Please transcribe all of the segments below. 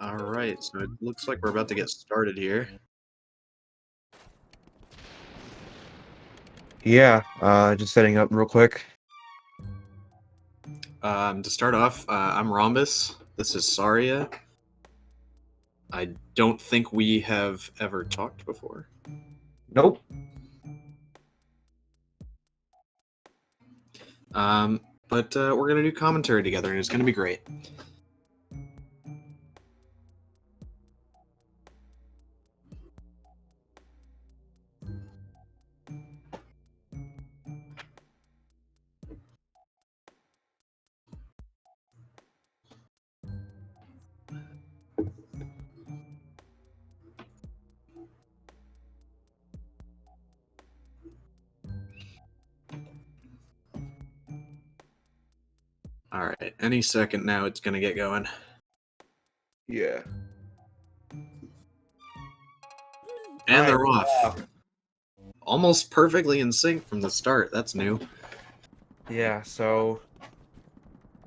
All right, so it looks like we're about to get started here. Yeah, just setting up real quick. To start off, I'm Rhombus. This is Saria. I don't think we have ever talked before. Nope. But we're gonna do commentary together, and it's gonna be great. All right, any second now, it's gonna get going. Yeah. And they're Alright, off. Almost perfectly in sync from the start. That's new. yeah, so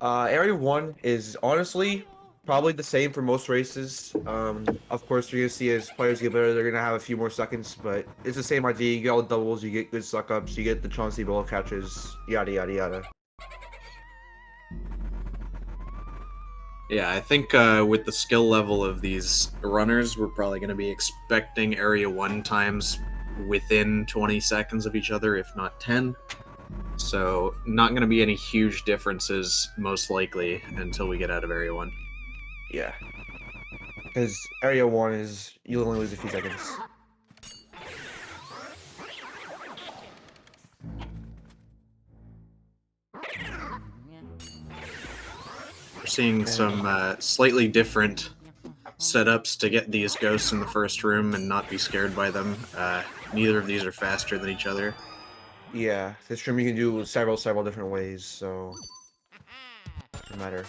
Area 1 is honestly probably the same for most races. Of course, you're gonna see as players get better, they're gonna have a few more seconds, but it's the same idea. You get all the doubles, you get good suck ups, you get the Chauncey ball catches, yada yada yada. Yeah, I think with the skill level of these runners, we're probably going to be expecting Area 1 times within 20 seconds of each other, if not 10. So, not going to be any huge differences, most likely, until we get out of Area 1. Yeah. Because Area 1 is, you'll only lose a few seconds. We're seeing some slightly different setups to get these ghosts in the first room and not be scared by them. Neither of these are faster than each other. Yeah, this room you can do several different ways, so doesn't matter.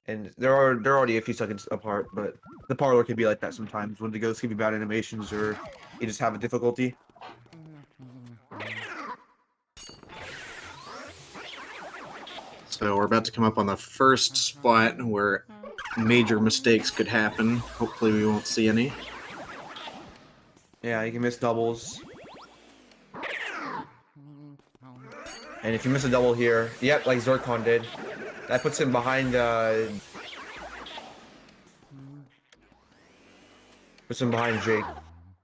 And they're already a few seconds apart, but the parlor can be like that sometimes when the ghosts give you bad animations or you just have a difficulty. So we're about to come up on the first spot where major mistakes could happen. Hopefully we won't see any. Yeah, you can miss doubles. And if you miss a double here, yep, like Zircon did, that puts him behind Jake.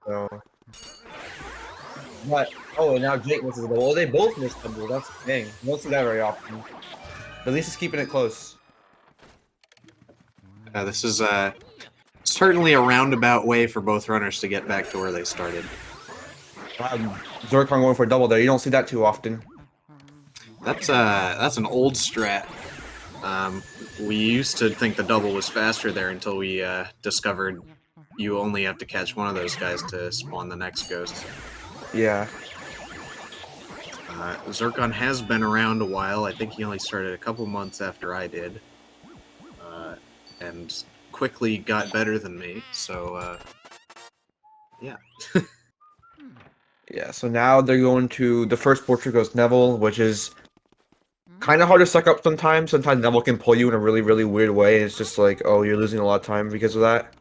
So, but oh, and now Jake misses a double. Well, they both missed double. That's the thing. You don't see that very often. But at least it's keeping it close. This is certainly a roundabout way for both runners to get back to where they started. Zircon going for a double there. You don't see that too often. That's an old strat. We used to think the double was faster there until we discovered you only have to catch one of those guys to spawn the next ghost. Yeah. Zircon has been around a while. I think he only started a couple months after I did. And quickly got better than me, so yeah. Yeah, so now they're going to the first portrait goes Neville, which is kind of hard to suck up sometimes. Sometimes Neville can pull you in a really weird way, and it's just like, oh, you're losing a lot of time because of that.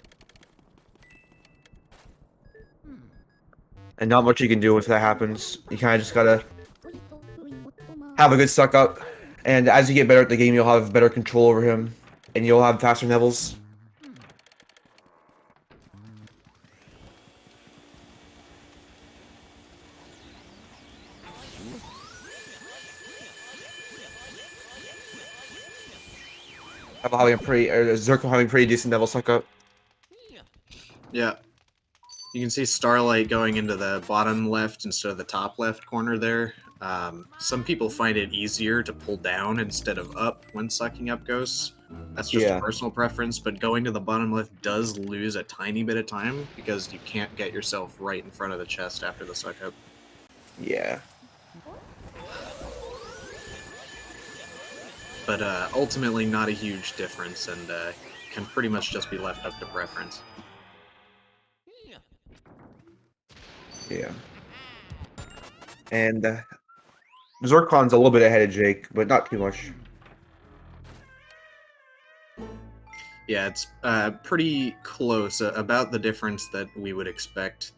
And not much you can do if that happens. You kind of just gotta have a good suck up, and as you get better at the game, you'll have better control over him, and you'll have faster Nevilles. Zircon having pretty decent Neville suck up. Yeah. You can see Starlight going into the bottom left instead of the top left corner there. Some people find it easier to pull down instead of up when sucking up ghosts. That's just a personal preference, but going to the bottom left does lose a tiny bit of time because you can't get yourself right in front of the chest after the suck up. Yeah. But ultimately not a huge difference and can pretty much just be left up to preference. Yeah. And Zircon's a little bit ahead of Jake, but not too much. Yeah, it's pretty close, about the difference that we would expect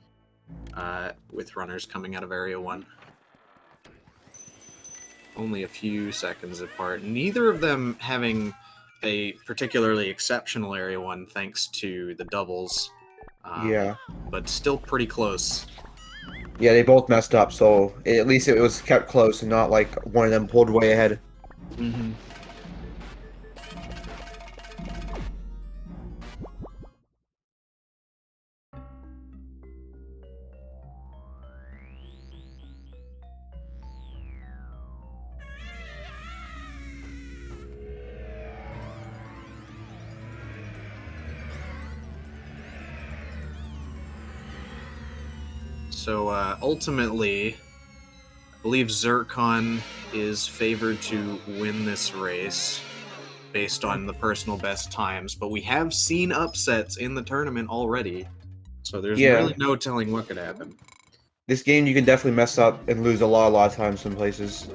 with runners coming out of Area 1. Only a few seconds apart. Neither of them having a particularly exceptional Area 1 thanks to the doubles. Yeah. But still pretty close. Yeah, they both messed up, so at least it was kept close and not like one of them pulled way ahead. Mm-hmm. So ultimately, I believe Zircon is favored to win this race based on the personal best times, but we have seen upsets in the tournament already, so there's Yeah. really no telling what could happen. This game you can definitely mess up and lose a lot of times some places.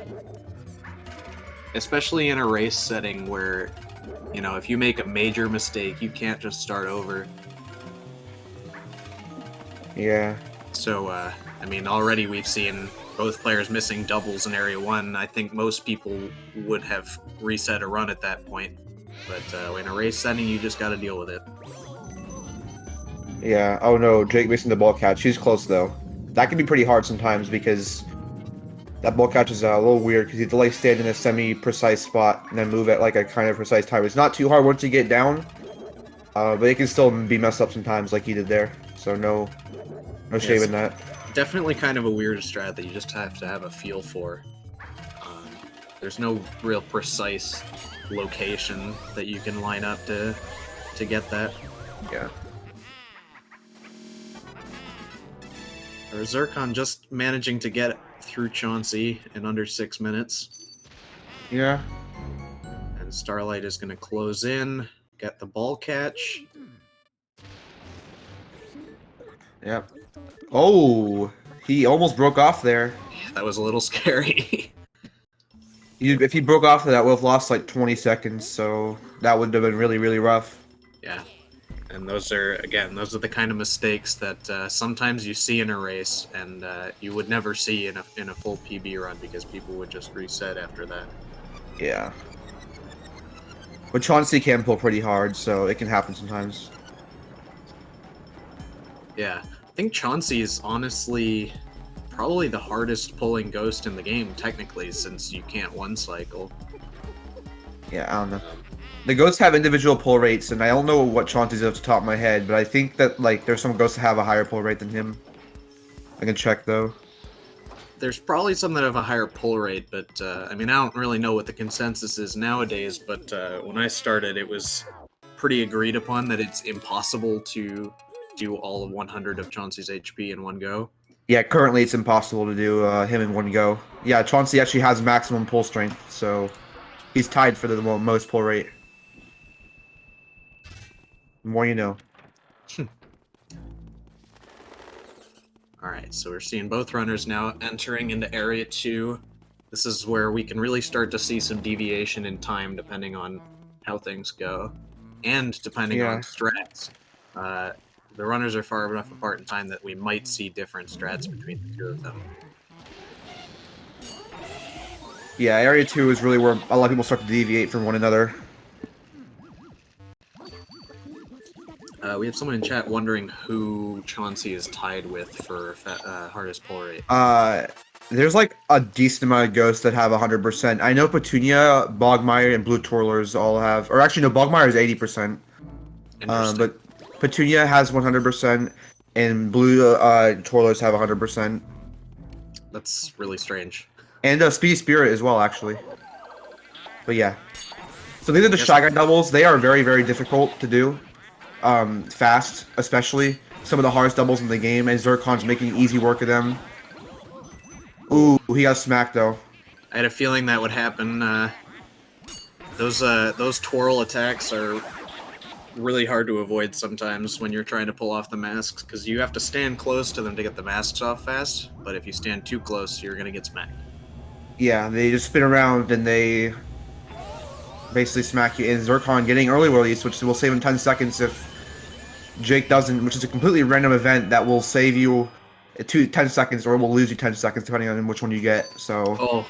Especially in a race setting where, you know, if you make a major mistake, you can't just start over. Yeah. So, I mean, already we've seen both players missing doubles in Area 1. I think most people would have reset a run at that point. But in a race setting, you just got to deal with it. Yeah. Oh no, Jake missing the ball catch. He's close though. That can be pretty hard sometimes because that ball catch is a little weird because you have to like stand in a semi-precise spot and then move at like a kind of precise time. It's not too hard once you get down, but it can still be messed up sometimes like he did there. So no shame in that. Definitely kind of a weird strat that you just have to have a feel for. There's no real precise location that you can line up to get that. Yeah. Or Zircon just managing to get through Chauncey in under 6 minutes. Yeah. And Starlight is going to close in, get the ball catch. Yep. Oh, he almost broke off there. Yeah, that was a little scary. If he broke off, that would have lost like 20 seconds, so that would have been really, really rough. Yeah. And those are the kind of mistakes that sometimes you see in a race, and you would never see in a full PB run because people would just reset after that. Yeah. But Chauncey can pull pretty hard, so it can happen sometimes. Yeah. I think Chauncey is honestly probably the hardest pulling ghost in the game, technically, since you can't one cycle. Yeah, I don't know. The ghosts have individual pull rates, and I don't know what Chauncey's off the top of my head, but I think that like there's some ghosts that have a higher pull rate than him. I can check though. There's probably some that have a higher pull rate, but I mean, I don't really know what the consensus is nowadays, but when I started, it was pretty agreed upon that it's impossible to do all of 100 of Chauncey's HP in one go. Yeah, currently it's impossible to do him in one go. Yeah, Chauncey actually has maximum pull strength, so he's tied for the most pull rate. The more you know. Alright, so we're seeing both runners now entering into Area 2. This is where we can really start to see some deviation in time depending on how things go. And depending on strats. The runners are far enough apart in time that we might see different strats between the two of them. Yeah, Area 2 is really where a lot of people start to deviate from one another. We have someone in chat wondering who Chauncey is tied with for hardest pull rate. There's like a decent amount of ghosts that have 100%. I know Petunia, Bogmire, and Blue Twirlers all have, or actually no, Bogmire is 80%. But Petunia has 100%, and Blue Twirlers have 100%. That's really strange. And Speed Spirit as well, actually. But yeah. So these are the Shy Guy doubles. They are very, very difficult to do. Fast, especially. Some of the hardest doubles in the game, and Zircon's making easy work of them. Ooh, he got smacked though. I had a feeling that would happen. Those twirl attacks are really hard to avoid sometimes when you're trying to pull off the masks, because you have to stand close to them to get the masks off fast, but if you stand too close, you're gonna get smacked. Yeah, they just spin around and they basically smack you. And Zircon getting early release, which will save him 10 seconds if Jake doesn't, which is a completely random event that will save you 10 seconds or will lose you 10 seconds depending on which one you get. So, Oh,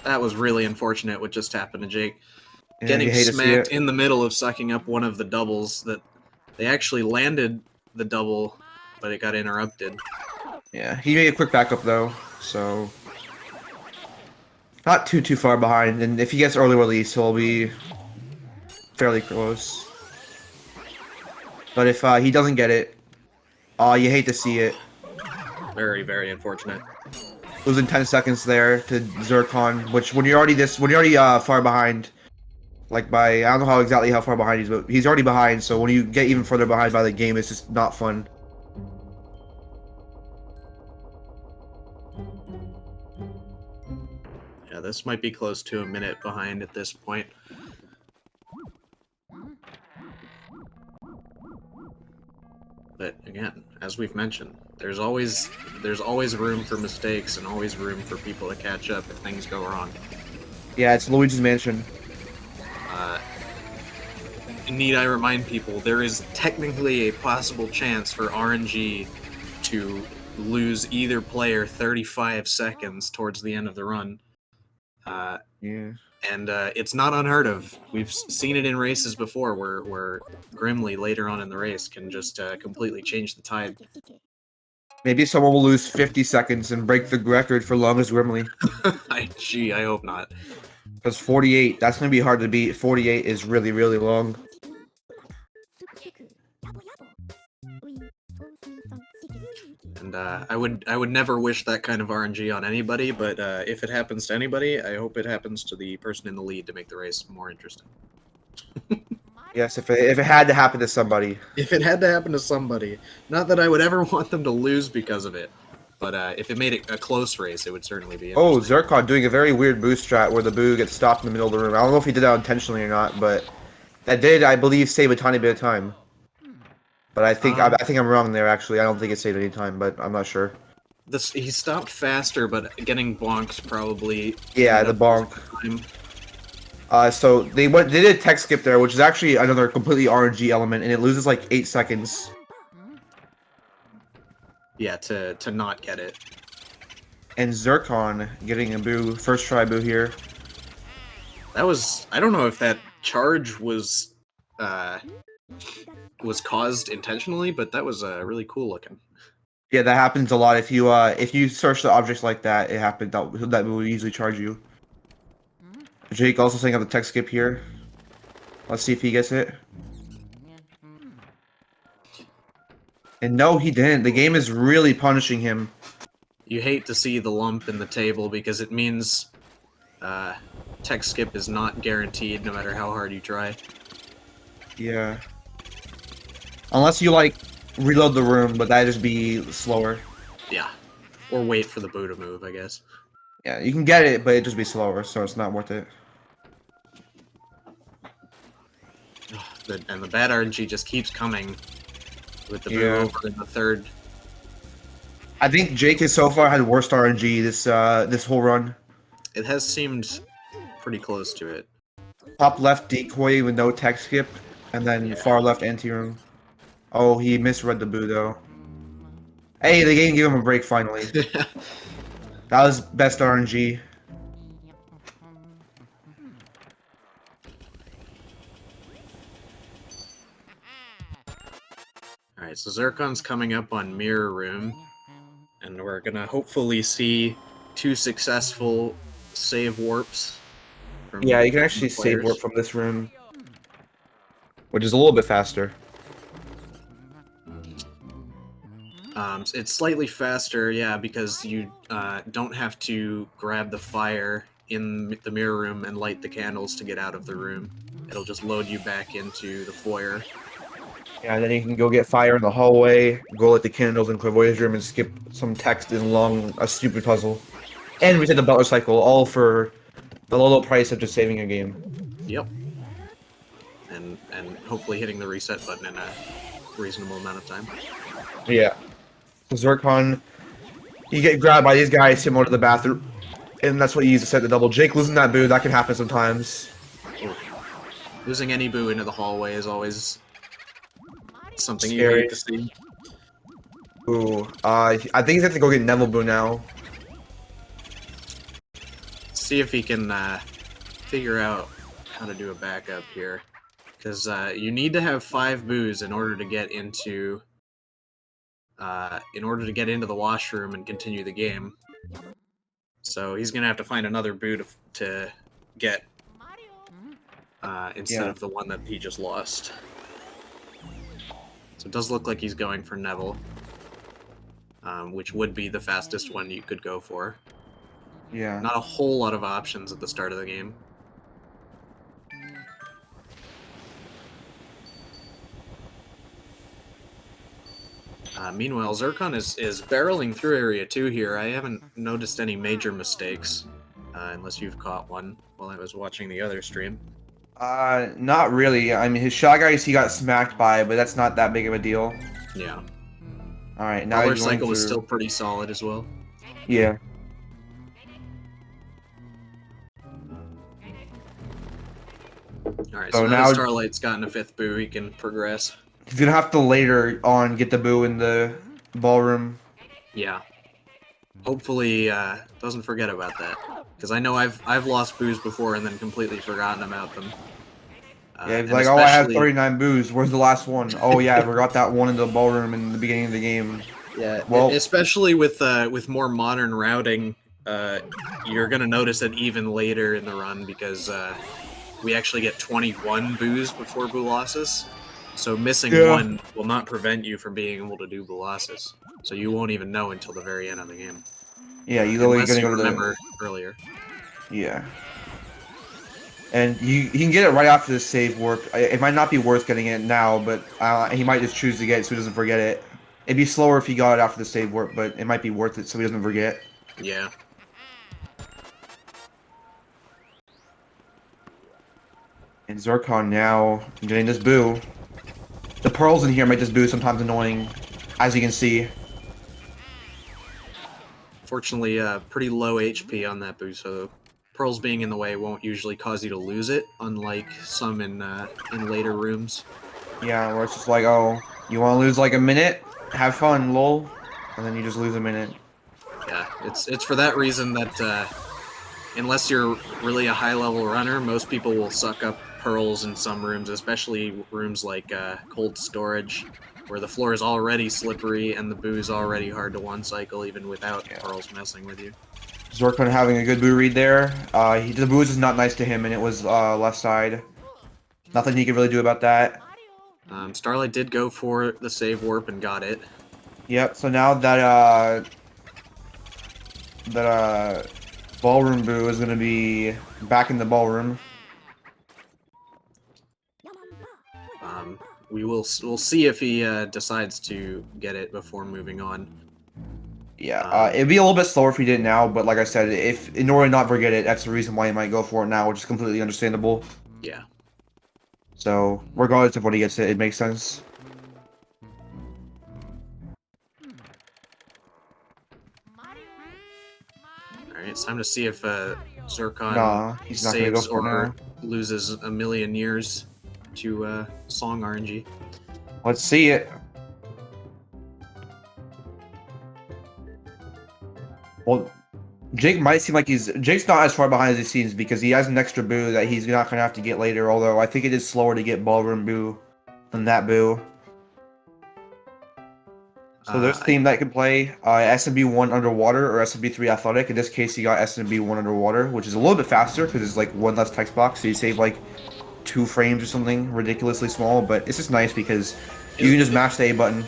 that was really unfortunate what just happened to Jake. yeah, Getting you hate to see smacked it. in the middle of sucking up one of the doubles that they actually landed the double, but it got interrupted. Yeah, he made a quick backup though, so not too far behind. And if he gets early release, he'll be fairly close. But if he doesn't get it, you hate to see it. Very, very unfortunate. Losing 10 seconds there to Zircon, which when you're already far behind, like by I don't know how far behind he is, but he's already behind. So when you get even further behind by the game, it's just not fun. Yeah, this might be close to a minute behind at this point. But again, as we've mentioned, there's always room for mistakes and always room for people to catch up if things go wrong. Yeah, it's Luigi's Mansion. Need I remind people, there is technically a possible chance for RNG to lose either player 35 seconds towards the end of the run. Yeah. And it's not unheard of. We've seen it in races before where Grimly later on in the race can just completely change the tide. Maybe someone will lose 50 seconds and break the record for longest Grimly. Gee, I hope not. Because 48, that's going to be hard to beat. 48 is really, really long. And I would never wish that kind of RNG on anybody, but if it happens to anybody, I hope it happens to the person in the lead to make the race more interesting. Yes, if it had to happen to somebody. If it had to happen to somebody. Not that I would ever want them to lose because of it, but if it made it a close race, it would certainly be interesting. Oh, Zircon doing a very weird boo strat where the boo gets stopped in the middle of the room. I don't know if he did that intentionally or not, but that did, I believe, save a tiny bit of time. But I think I think I'm wrong there. Actually, I don't think it saved any time, but I'm not sure. He stopped faster, but getting bonked probably. Yeah, the bonk. So they did a tech skip there, which is actually another completely RNG element, and it loses like 8 seconds. Yeah, to not get it. And Zircon getting a boo, first try boo here. That was, I don't know if that charge was caused intentionally, but that was really cool looking. Yeah, that happens a lot. If you search the objects like that, it happens. That will usually charge you. Jake also setting up the tech skip here. Let's see if he gets it. And no, he didn't. The game is really punishing him. You hate to see the lump in the table because it means tech skip is not guaranteed no matter how hard you try. Yeah. Unless you, like, reload the room, but that'd just be slower. Yeah. Or wait for the boo to move, I guess. Yeah, you can get it, but it'd just be slower, so it's not worth it. And the bad RNG just keeps coming with the boo over in the third. I think Jake has so far had worst RNG this whole run. It has seemed pretty close to it. Top left decoy with no tech skip, and then far left anti-room. Oh, he misread the boo though. Hey, the game gave him a break finally. That was best RNG. Alright, so Zircon's coming up on Mirror Room, and we're gonna hopefully see 2 successful save warps. Yeah, you can actually save warp from this room, which is a little bit faster. It's slightly faster, yeah, because you don't have to grab the fire in the mirror room and light the candles to get out of the room. It'll just load you back into the foyer. Yeah, and then you can go get fire in the hallway, go light the candles in Clairvoyant's room, and skip some text in a stupid puzzle. And reset the Butler cycle, all for the low price of just saving a game. Yep. And hopefully hitting the reset button in a reasonable amount of time. Yeah. Zircon, you get grabbed by these guys similar to the bathroom, and that's what you use to set the double. Jake losing that boo, that can happen sometimes. Losing any boo into the hallway is always something you Scary. hate to see. Ooh, I think he's going to go get Neville Boo now. See if he can figure out how to do a backup here, because you need to have 5 boos in order to get into the washroom and continue the game. So he's gonna have to find another boo to get instead of the one that he just lost. So it does look like he's going for Neville, which would be the fastest one you could go for. Yeah. Not a whole lot of options at the start of the game. Meanwhile, Zircon is barreling through Area 2 here. I haven't noticed any major mistakes, unless you've caught one while I was watching the other stream. Not really. I mean, his shot guys he got smacked by, but that's not that big of a deal. Yeah. Alright, now Power he's going cycle was through. still pretty solid as well. Yeah. Alright, So so now now- that Starlight's gotten a 5th boo, he can progress. He's gonna have to later on get the boo in the ballroom. Yeah. Hopefully, doesn't forget about that. Because I know I've lost boos before and then completely forgotten about them. Yeah, he's and like, oh, I have especially- 39 boos. Where's the last one? Oh yeah, I forgot that one in the ballroom in the beginning of the game. Yeah, Well- especially with more modern routing, you're gonna notice it even later in the run because we actually get 21 boos before boo losses. So missing one will not prevent you from being able to do boo losses. So you won't even know until the very end of the game. Yeah, you literally Unless gonna you go to remember earlier. Yeah. And you can get it right after the save warp. It might not be worth getting it now, but he might just choose to get it so he doesn't forget it. It'd be slower if he got it after the save warp, but it might be worth it so he doesn't forget. Yeah. And Zircon now getting this boo. The pearls in here make this boo sometimes annoying, as you can see. Fortunately, pretty low HP on that boo, so pearls being in the way won't usually cause you to lose it, unlike some in later rooms. Yeah, where it's just like, oh, you want to lose like a minute? Have fun, lol. And then you just lose a minute. Yeah, it's for that reason that unless you're really a high-level runner, most people will suck up pearls in some rooms, especially rooms like cold storage, where the floor is already slippery and the boo's already hard to one-cycle even without pearls messing with you. Zircon having a good boo read there. The boo was just not nice to him, and it was left side. Nothing he could really do about that. Starlight did go for the save warp and got it. Yep. So now that ballroom boo is gonna be back in the ballroom. We'll see if he decides to get it before moving on. Yeah. It'd be a little bit slower if he did it now, but like I said, if in order to not forget it, that's the reason why he might go for it now, which is completely understandable. Yeah. So regardless of what he gets, it makes sense. Alright, it's time to see if Zircon Nah, he's not gonna go saves for it or now. loses a million years to song RNG. Let's see it. Well, Jake might seem like Jake's not as far behind as he seems because he has an extra boo that he's not gonna have to get later. Although I think it is slower to get ballroom boo than that boo. So there's a theme that can play SMB 1 underwater or SMB 3 athletic. In this case, he got SMB 1 underwater, which is a little bit faster because it's like one less text box. So you save like 2 frames or something ridiculously small. But it's just nice because you can just mash the A button.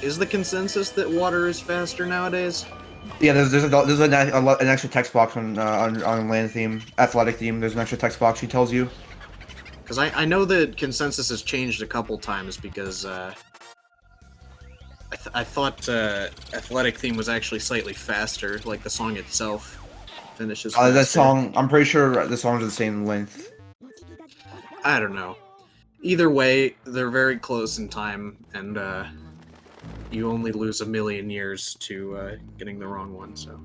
Is the consensus that water is faster nowadays? Yeah, there's an extra text box on land theme, athletic theme. There's an extra text box he tells you. Because I know the consensus has changed a couple times because I thought athletic theme was actually slightly faster, like the song itself finishes faster. That song, I'm pretty sure the songs are the same length. I don't know. Either way, they're very close in time, and you only lose a million years to getting the wrong one, so...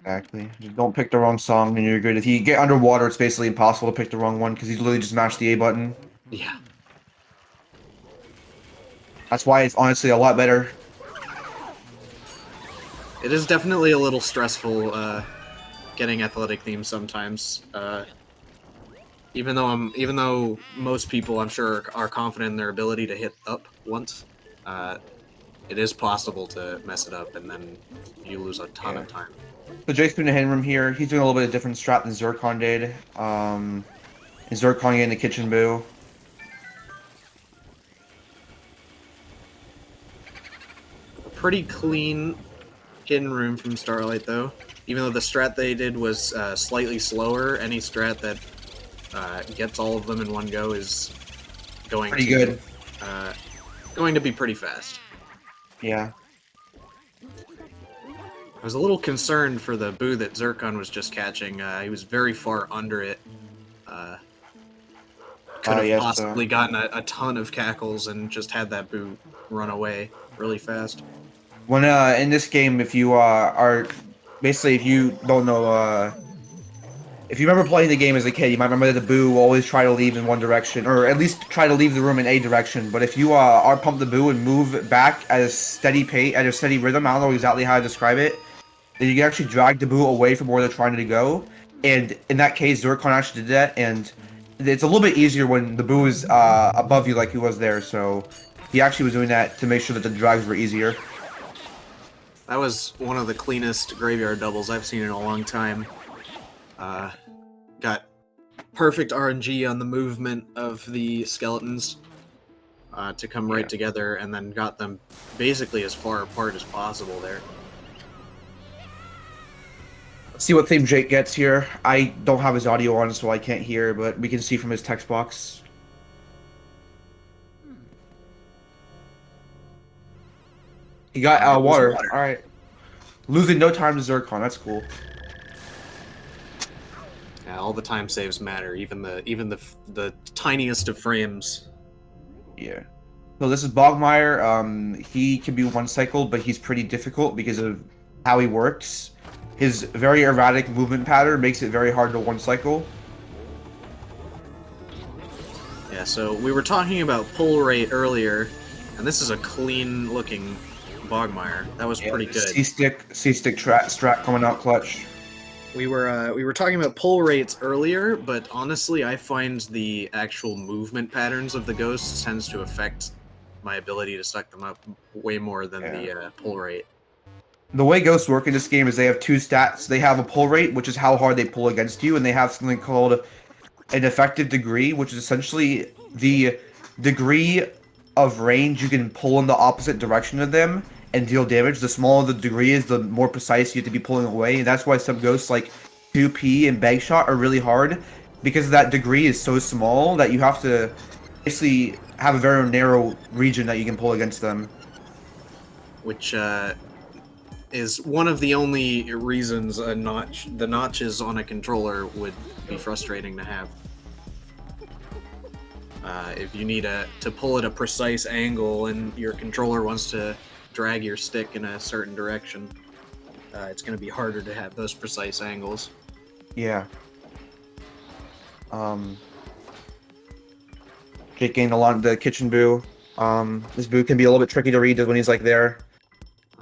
Exactly. Just don't pick the wrong song and you're good. If you get underwater, it's basically impossible to pick the wrong one because you literally just mash the A button. Yeah. That's why it's honestly a lot better. It is definitely a little stressful getting athletic themes sometimes. Even though most people, I'm sure, are confident in their ability to hit up once, it is possible to mess it up, and then you lose a ton Yeah. of time. So Jake's doing the hand room here. He's doing a little bit of different strat than Zircon did. And Zircon getting the kitchen boo. A pretty clean hidden room from Starlight, though. Even though the strat they did was slightly slower, any strat that gets all of them in one go is Pretty good. going to be pretty fast. Yeah. I was a little concerned for the boo that Zircon was just catching. He was very far under it. Could have Yes. possibly gotten a ton of cackles and just had that boo run away really fast. When in this game, if you are basically if you don't know if you remember playing the game as a kid, you might remember that the boo will always try to leave in one direction, or at least try to leave the room in a direction. But if you R pump the boo and move back at a steady pace, at a steady rhythm, I don't know exactly how to describe it, then you can actually drag the boo away from where they're trying to go. And in that case, Zircon actually did that, and it's a little bit easier when the boo is above you like he was there. So he actually was doing that to make sure that the drags were easier. That was one of the cleanest graveyard doubles I've seen in a long time. Got perfect RNG on the movement of the skeletons to come right together, and then got them basically as far apart as possible there. Let's see what theme Jake gets here. I don't have his audio on, so I can't hear, but we can see from his text box. He got water. All right. Losing no time to Zircon. That's cool. Yeah, all the time saves matter, even the tiniest of frames. Yeah. So this is Bogmire. He can be one cycled, but he's pretty difficult because of how he works. His very erratic movement pattern makes it very hard to one cycle. Yeah, so we were talking about pull rate earlier, and this is a clean looking Bogmire. That was pretty good. C-stick strat coming out clutch. We were talking about pull rates earlier, but honestly, I find the actual movement patterns of the ghosts tends to affect my ability to suck them up way more than the pull rate. The way ghosts work in this game is they have two stats. They have a pull rate, which is how hard they pull against you, and they have something called an effective degree, which is essentially the degree of range you can pull in the opposite direction of them and deal damage. The smaller the degree is, the more precise you have to be pulling away, and that's why some ghosts like 2P and Bag Shot are really hard, because that degree is so small that you have to basically have a very narrow region that you can pull against them. Which is one of the only reasons the notches on a controller would be frustrating to have. If you need to pull at a precise angle and your controller wants to drag your stick in a certain direction, it's going to be harder to have those precise angles. Yeah. Jake gained a lot of the kitchen boo. This boo can be a little bit tricky to read when he's like there.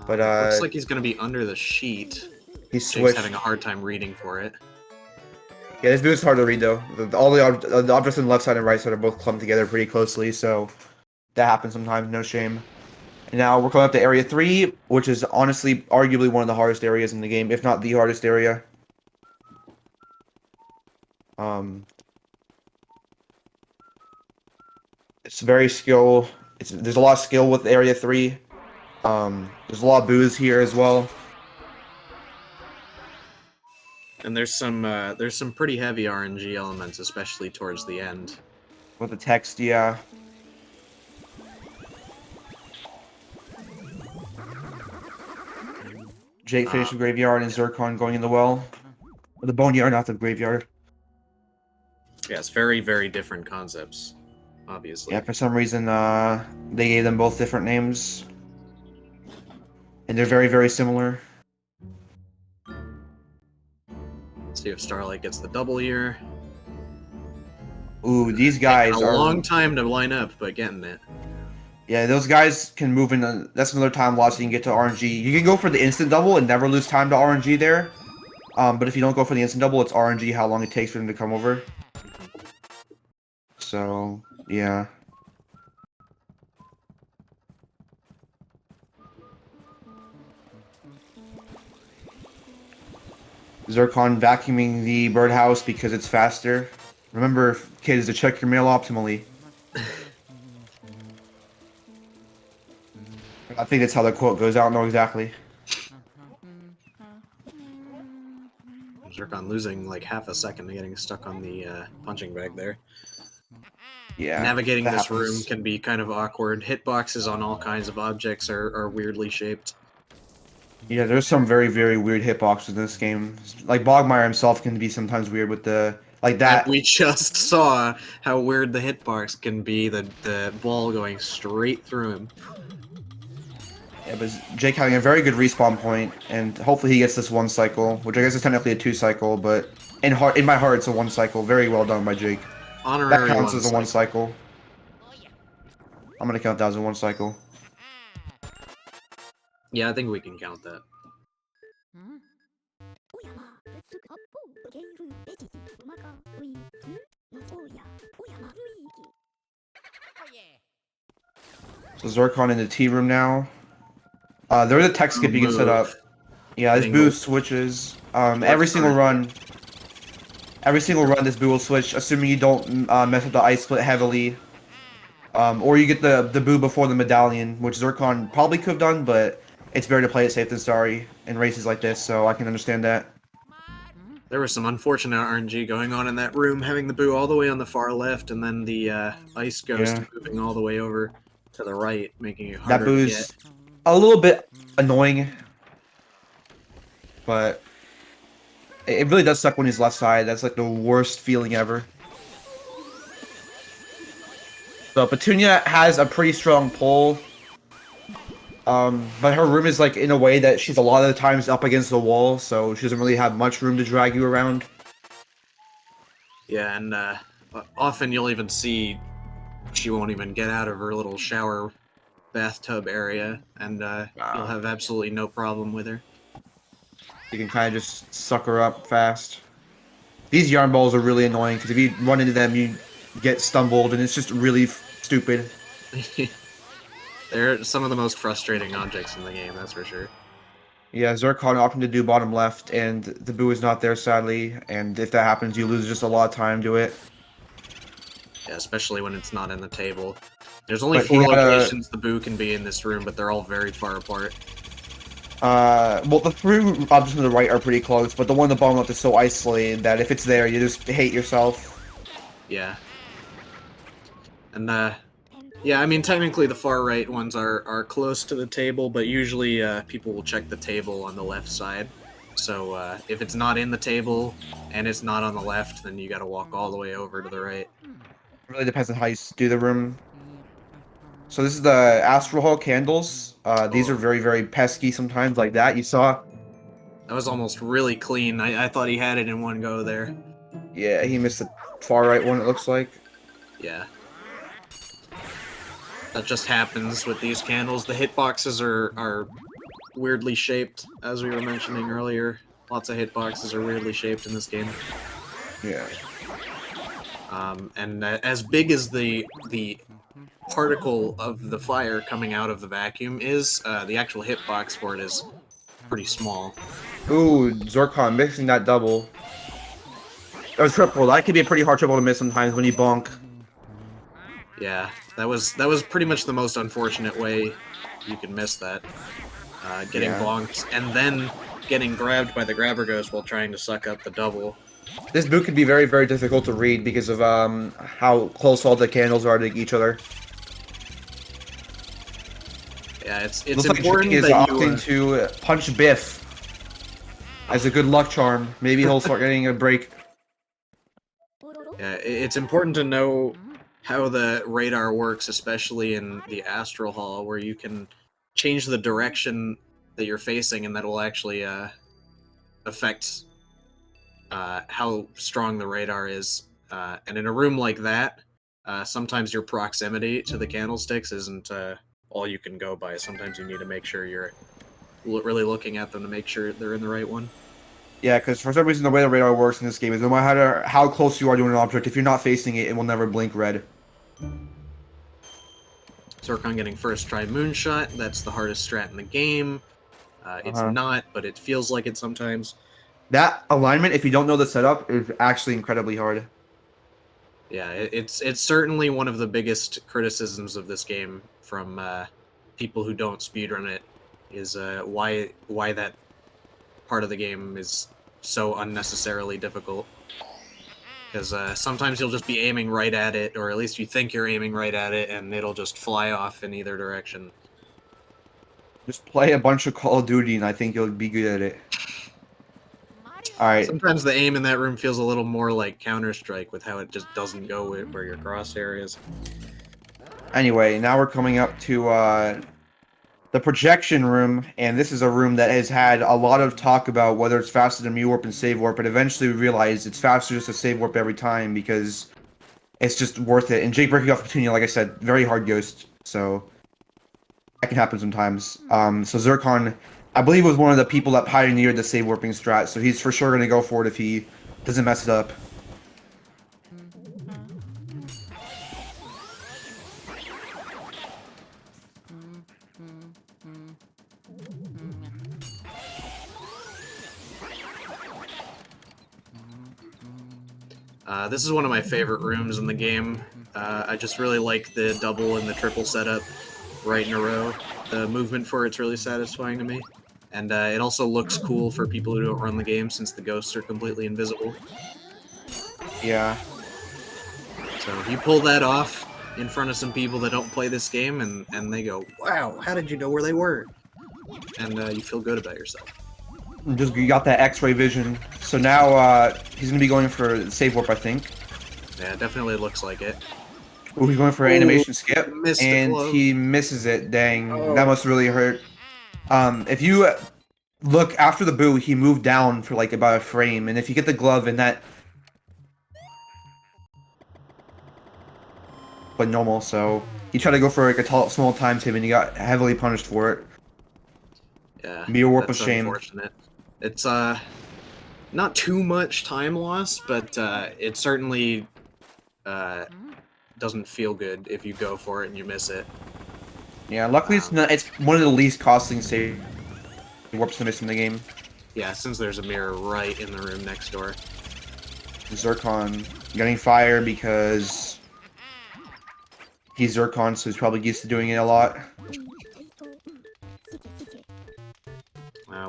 But looks like he's going to be under the sheet. He's Jake's having a hard time reading for it. Yeah, this boo is hard to read though. All the objects on the left side and right side are both clumped together pretty closely, so that happens sometimes, no shame. And now we're coming up to Area 3, which is honestly arguably one of the hardest areas in the game, if not the hardest area. It's very skill. There's a lot of skill with Area 3. There's a lot of boos here as well. And there's some pretty heavy RNG elements, especially towards the end. With the text, yeah. Jake finished the graveyard and Zircon going in the well. Or the boneyard, not the graveyard. Yes, very, very different concepts, obviously. Yeah, for some reason, they gave them both different names. And they're very, very similar. See if Starlight gets the double here. Ooh, these Taking guys a are long time to line up, but getting it. Yeah, those guys can move in. That's another time loss. You can get to RNG. You can go for the instant double and never lose time to RNG there. But if you don't go for the instant double, it's RNG how long it takes for them to come over. So yeah. Zircon vacuuming the birdhouse because it's faster. Remember, kids, to check your mail optimally. I think that's how the quote goes. I don't know exactly. Zircon losing like half a second to getting stuck on the punching bag there. Yeah. Navigating that this happens. room can be kind of awkward. Hitboxes on all kinds of objects are weirdly shaped. Yeah, there's some very, very weird hitboxes in this game. Like Bogmire himself can be sometimes weird with the like And that. we just saw how weird the hitbox can be, the ball going straight through him. Yeah, but Jake having a very good respawn point, and hopefully he gets this one cycle, which I guess is technically a 2 cycle, but in my heart it's a 1 cycle. Very well done by Jake. That Honorary counts one as a 1 cycle. I'm gonna count that as a 1 cycle. Yeah, I think we can count that. So Zircon in the T room now. There's a tech skip you can set up. Yeah, this boo switches. Every single run, this boo will switch, assuming you don't mess up the ice split heavily. Or you get the boo before the medallion, which Zircon probably could have done, but it's better to play it safe than sorry in races like this, so I can understand that. There was some unfortunate RNG going on in that room, having the boo all the way on the far left, and then the ice ghost moving all the way over to the right, making it harder That to boo's get. a little bit annoying, but it really does suck when he's left side. That's like the worst feeling ever. So Petunia has a pretty strong pull. But her room is like in a way that she's a lot of the times up against the wall, so she doesn't really have much room to drag you around. Yeah, and often you'll even see she won't even get out of her little shower bathtub area, and you'll have absolutely no problem with her. You can kind of just suck her up fast. These yarn balls are really annoying because if you run into them, you get stumbled, and it's just really stupid. They're some of the most frustrating objects in the game, that's for sure. Yeah, Zircon opting to do bottom left, and the boo is not there, sadly. And if that happens, you lose just a lot of time to it. Yeah, especially when it's not in the table. There's only But 4 locations the boo can be in this room, but they're all very far apart. Well, the 3 objects to the right are pretty close, but the one on the bottom left is so isolated that if it's there, you just hate yourself. Yeah. And, yeah, I mean, technically the far right ones are close to the table, but usually people will check the table on the left side. So if it's not in the table and it's not on the left, then you gotta walk all the way over to the right. It really depends on how you do the room. So this is the Astral Hall candles. These are very, very pesky sometimes, like that. You saw? That was almost really clean. I thought he had it in one go there. Yeah, he missed the far right one, it looks like. Yeah. That just happens with these candles. The hitboxes are weirdly shaped, as we were mentioning earlier. Lots of hitboxes are weirdly shaped in this game. Yeah. And as big as the particle of the fire coming out of the vacuum is, the actual hitbox for it is pretty small. Ooh, Zircon missing that double. Or triple. That could be a pretty hard triple to miss sometimes when you bonk. Yeah, that was pretty much the most unfortunate way you could miss that. Getting bonked and then getting grabbed by the grabber ghost while trying to suck up the double. This boot could be very, very difficult to read because of how close all the candles are to each other. Yeah, it's Looks important like that is opting to punch Biff as a good luck charm. Maybe he'll start getting a break. Yeah, it's important to know how the radar works, especially in the Astral Hall, where you can change the direction that you're facing, and that will actually affect how strong the radar is. And in a room like that, sometimes your proximity to the candlesticks isn't all you can go by. Sometimes you need to make sure you're really looking at them to make sure they're in the right one. Yeah, because for some reason the way the radar works in this game is no matter how close you are to an object, if you're not facing it, it will never blink red. Zircon getting first try moonshot. That's the hardest strat in the game. It's not, but it feels like it sometimes. That alignment, if you don't know the setup, is actually incredibly hard. Yeah, it's certainly one of the biggest criticisms of this game from people who don't speedrun it, is why that part of the game is so unnecessarily difficult. Because sometimes you'll just be aiming right at it, or at least you think you're aiming right at it, and it'll just fly off in either direction. Just play a bunch of Call of Duty, and I think you'll be good at it. Alright. Sometimes the aim in that room feels a little more like Counter-Strike, with how it just doesn't go where your crosshair is. Anyway, now we're coming up to the projection room, and this is a room that has had a lot of talk about whether it's faster than Mu-Warp and Save Warp, but eventually we realized it's faster just to Save Warp every time because it's just worth it. And Jake breaking off Petunia, like I said, very hard ghost, so that can happen sometimes. So Zircon, I believe, was one of the people that pioneered the Save Warping strat, so he's for sure going to go for it if he doesn't mess it up. This is one of my favorite rooms in the game. I just really like the double and the triple setup right in a row. The movement for it's really satisfying to me. And it also looks cool for people who don't run the game since the ghosts are completely invisible. Yeah. So you pull that off in front of some people that don't play this game, and they go, wow, how did you know where they were? And you feel good about yourself. Just you got that X-ray vision. So now he's gonna be going for Save Warp, I think. Yeah, definitely looks like it. Oh, he's going for animation skip, and he misses it. Dang, that must really hurt. If you look after the boo, he moved down for like about a frame, and if you get the glove in that, but normal. So he tried to go for like a small time tip, and he got heavily punished for it. Yeah, Be a warp of that's shame. Unfortunate. It's not too much time loss, but it certainly doesn't feel good if you go for it and you miss it. Yeah, luckily it's not. It's one of the least costly save warps to miss in the game. Yeah, since there's a mirror right in the room next door. Zircon getting fire because he's Zircon, so he's probably used to doing it a lot.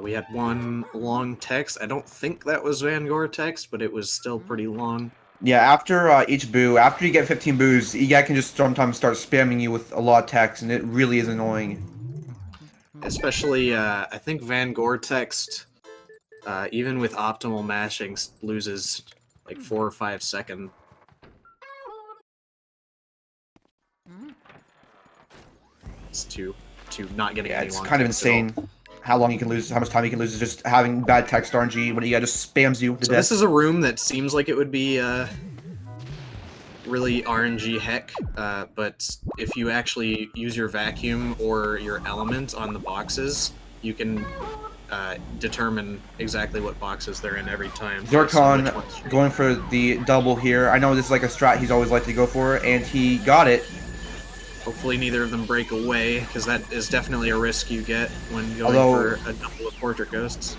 We had one long text. I don't think that was Van Gore text, but it was still pretty long. Yeah, after each boo, after you get 15 boos, EGAT can just sometimes start spamming you with a lot of text, and it really is annoying. Especially, I think Van Gore text, even with optimal mashing, loses like 4 or 5 seconds. It's to not getting any it's long kind of text at all. insane how long you can lose, how much time you can lose is just having bad text RNG when EGAT just spams you to So death. this is a room that seems like it would be really RNG heck, but if you actually use your vacuum or your element on the boxes, you can determine exactly what boxes they're in every time. Zircon going for the double here. I know this is like a strat he's always liked to go for, and he got it. Hopefully neither of them break away, because that is definitely a risk you get when going for a double of Portrait Ghosts.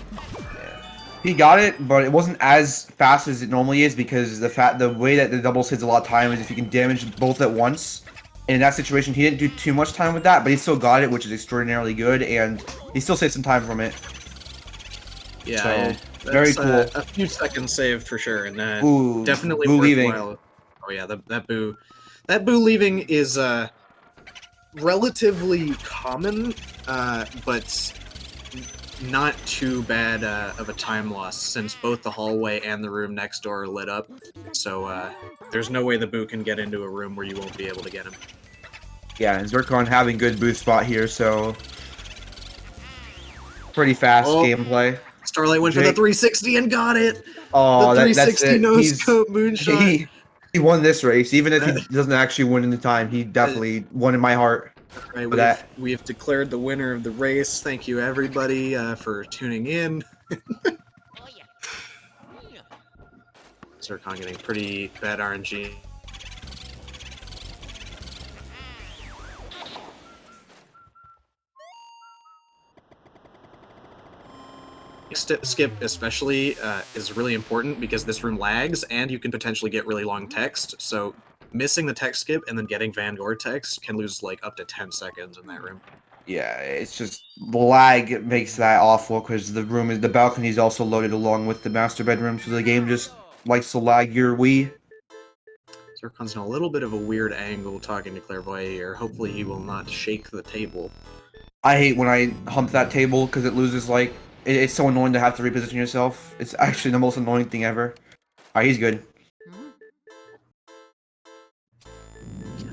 He got it, but it wasn't as fast as it normally is because the way that the doubles hits a lot of time is if you can damage both at once. And in that situation, he didn't do too much time with that, but he still got it, which is extraordinarily good, and he still saved some time from it. Yeah, so, very cool. A few seconds saved for sure, and definitely boo worthwhile. leaving. Oh yeah, that boo leaving is relatively common, but not too bad of a time loss since both the hallway and the room next door are lit up. So there's no way the boo can get into a room where you won't be able to get him. Yeah, and Zircon having good boost spot here, so pretty fast gameplay. Starlight went for the 360 and got it. Oh, The that's 360 it. no scope moonshot. He won this race, even if he doesn't actually win in the time. He definitely won in my heart. Right, For that. we have declared the winner of the race. Thank you everybody for tuning in. Zircon getting pretty bad RNG. Skip especially is really important because this room lags and you can potentially get really long text. So missing the text skip and then getting Van Gogh text can lose like up to 10 seconds in that room. Yeah, it's just the lag makes that awful because the balcony is also loaded along with the master bedroom, so the game just likes to lag your Wii. Zircon's in a little bit of a weird angle talking to Clairvoyant here. Hopefully he will not shake the table. I hate when I hump that table because it loses like it's so annoying to have to reposition yourself. It's actually the most annoying thing ever. Alright, he's good.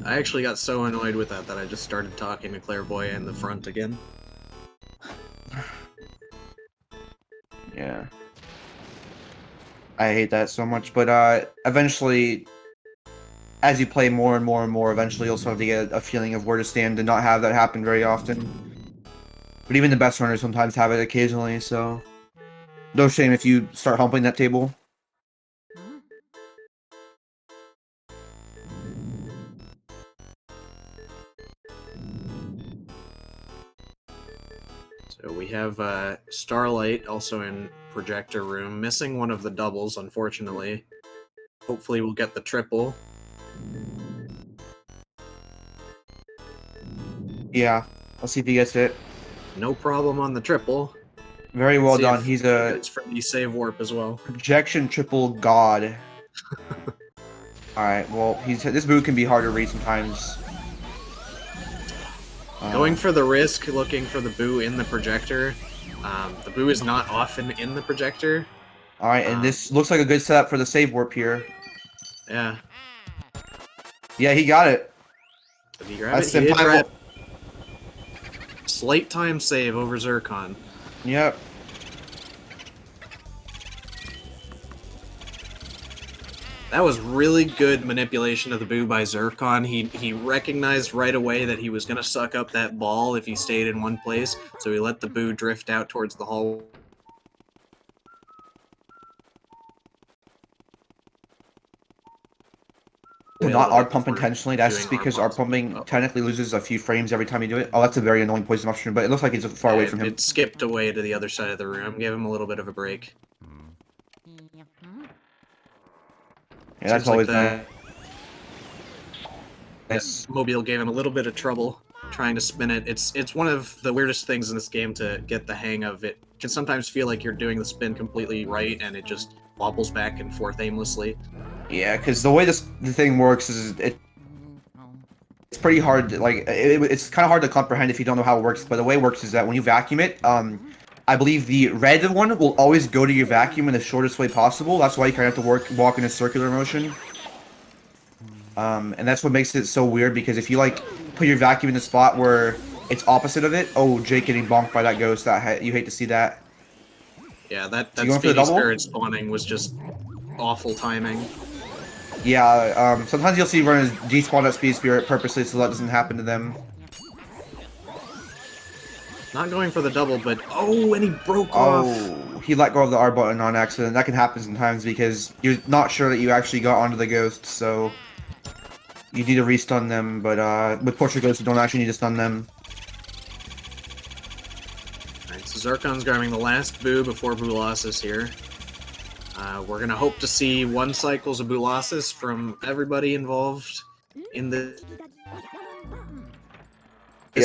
I actually got so annoyed with that I just started talking to Clairvoyant in the front again. Yeah. I hate that so much, but eventually, as you play more and more and more, eventually you'll start to get a feeling of where to stand and not have that happen very often. But even the best runners sometimes have it occasionally, so no shame if you start humping that table. So we have Starlight also in projector room, missing one of the doubles, unfortunately. Hopefully we'll get the triple. Yeah, let's see if he gets it. No problem on the triple. Very well done. He's a it's for the save warp as well. projection triple god. Alright, well, this boot can be hard to read sometimes. Going for the risk, looking for the boo in the projector. The boo is not often in the projector. Alright, and this looks like a good setup for the save warp here. Yeah. Yeah, he got it. Did he grab it? He did grab it. Slight time save over Zircon. Yep. That was really good manipulation of the boo by Zircon. He recognized right away that he was going to suck up that ball if he stayed in one place, so he let the boo drift out towards the hall. Not art pump intentionally, that's just because art pumping technically loses a few frames every time you do it. Oh, that's a very annoying poison mushroom, but it looks like he's far away from him. It skipped away to the other side of the room, gave him a little bit of a break. Yeah, that's always nice. Yes, Mobile gave him a little bit of trouble trying to spin it. It's one of the weirdest things in this game to get the hang of. It can sometimes feel like you're doing the spin completely right, and it just wobbles back and forth aimlessly. Yeah, because the way the thing works is it's pretty hard. It's kind of hard to comprehend if you don't know how it works. But the way it works is that when you vacuum it, I believe the red one will always go to your vacuum in the shortest way possible. That's why you kind of have to walk in a circular motion. And that's what makes it so weird, because if you put your vacuum in the spot where it's opposite of it, oh, Jake getting bonked by that ghost, you hate to see that. Yeah, that Speedy Spirit spawning was just awful timing. Yeah, sometimes you'll see runners despawn that Speed Spirit purposely so that doesn't happen to them. Not going for the double, but oh, and he broke off. Oh, he let go of the R button on accident. That can happen sometimes because you're not sure that you actually got onto the ghost, so you need to restun them, but with Portrait Ghosts, you don't actually need to stun them. Alright, so Zircon's grabbing the last boo before Boolossus here. We're gonna hope to see 1 cycles of Boolossus from everybody involved in this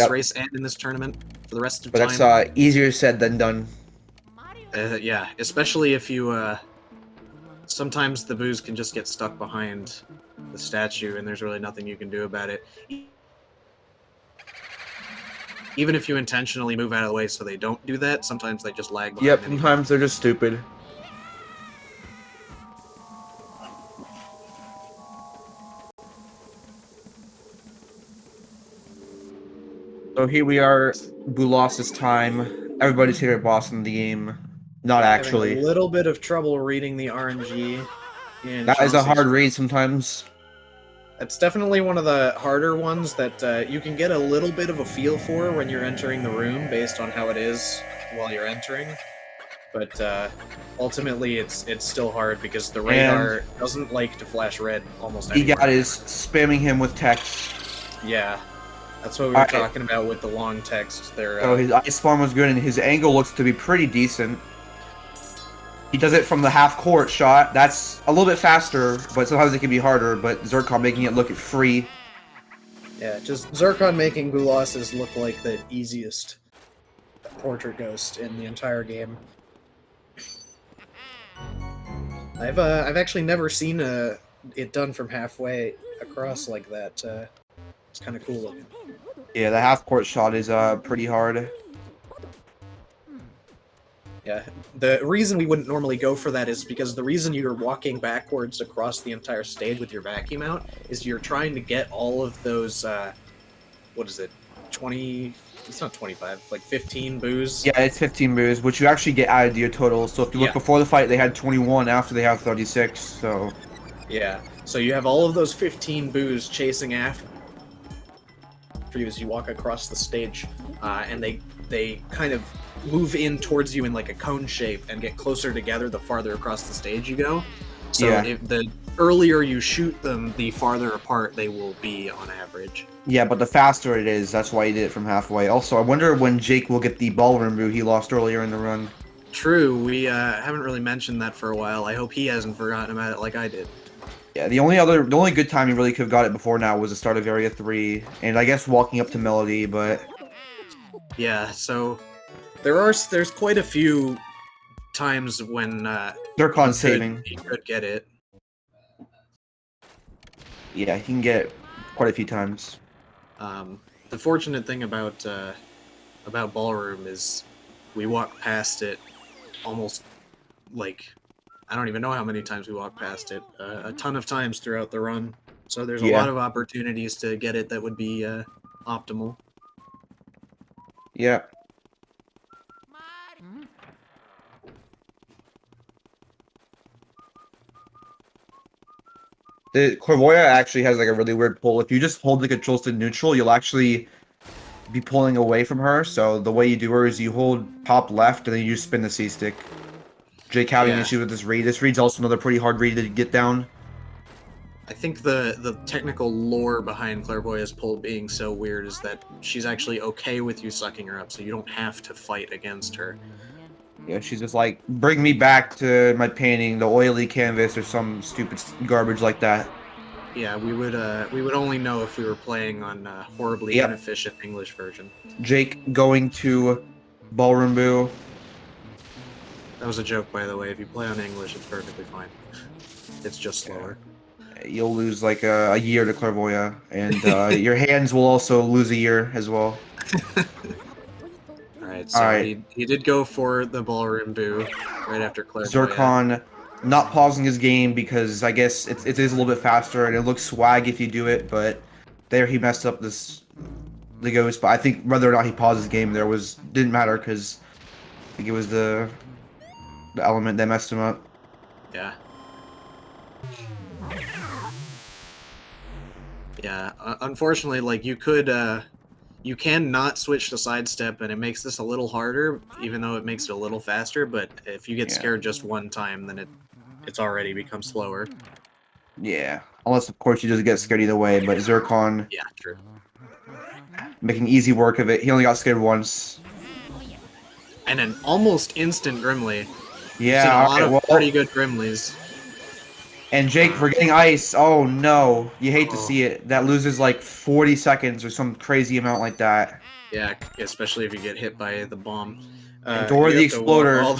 race and in this tournament for the rest of time. But that's easier said than done. Yeah, especially if you, sometimes the boos can just get stuck behind the statue and there's really nothing you can do about it. Even if you intentionally move out of the way so they don't do that, sometimes they just lag behind. Yep, sometimes they're just stupid. So here we are, Boolossus time. Everybody's here at boss in the game. Not Having a actually. little bit of trouble reading the RNG in That is a Chauncey's hard room. read sometimes. It's definitely one of the harder ones that you can get a little bit of a feel for when you're entering the room based on how it is while you're entering. But ultimately, it's still hard because the And radar doesn't like to flash red almost he got anywhere. is spamming him with text. Yeah, that's what we were Alright, talking about with the long text. There, so his ice spawn was good, and his angle looks to be pretty decent. He does it from the half-court shot. That's a little bit faster, but sometimes it can be harder. But Zircon making it look free. yeah, just Zircon making Goulasses look like the easiest portrait ghost in the entire game. I've actually never seen it done from halfway across like that. It's kind of cool looking. Yeah, the half-court shot is pretty hard. Yeah, the reason we wouldn't normally go for that is because the reason you're walking backwards across the entire stage with your vacuum out is you're trying to get all of those, what is it, 20, it's not 25, like 15 boos. Yeah, it's 15 moves, which you actually get added to your total. So if you look Yeah. before the fight, they had 21. After they have 36. So Yeah, so you have all of those 15 boos chasing after you as you walk across the stage, and they kind of move in towards you in like a cone shape and get closer together the farther across the stage you go. So Yeah. if the earlier you shoot them, the farther apart they will be on average. yeah, but the faster it is, that's why he did it from halfway. Also, I wonder when Jake will get the ballroom move he lost earlier in the run. True, we haven't really mentioned that for a while. I hope he hasn't forgotten about it like I did. Yeah, the only good time he really could have got it before now was the start of Area 3, and I guess walking up to Melody, but Yeah, so there's quite a few times when Zircon saving. he could get it. Yeah, he can get it quite a few times. The fortunate thing about Ballroom is we walk past it almost like I don't even know how many times we walk past it. A ton of times throughout the run. So there's a Yeah. lot of opportunities to get it that would be optimal. Yeah. The Clairvoyant actually has like a really weird pull. If you just hold the controls to neutral, you'll actually be pulling away from her. So the way you do her is you hold top left and then you just spin the C stick. Jake having an Yeah. issue with this read. This read's also another pretty hard read to get down. I think the technical lore behind Clairvoyant's pull being so weird is that she's actually okay with you sucking her up, so you don't have to fight against her. Yeah, she's just like, bring me back to my painting, the oily canvas or some stupid garbage like that. Yeah, we would only know if we were playing on horribly Yep. inefficient English version. Jake going to Ballroom Boo. That was a joke, by the way. If you play on English, it's perfectly fine. It's just slower. You'll lose like a year to Clairvoyant, and your hands will also lose a year as well. Alright, so Alright. he did go for the Ballroom Boo right after Clairvoyant. Zircon not pausing his game because I guess it is a little bit faster and it looks swag if you do it, but there he messed up the ghost. But I think whether or not he paused his game didn't matter because I think it was the element that messed him up. Yeah. Yeah, unfortunately, like, you can not switch to sidestep, and it makes this a little harder, even though it makes it a little faster, but if you get scared just one time, then it's already become slower. Yeah. Unless, of course, you just get scared either way, but Zircon Yeah, true. making easy work of it. He only got scared once. And an almost instant Grimly. Yeah, Seen a lot alright, of pretty good Grimleys. And Jake for getting ice. Oh no, you hate to see it. That loses like 40 seconds or some crazy amount like that. Yeah, especially if you get hit by the bomb. And Dora the Exploder.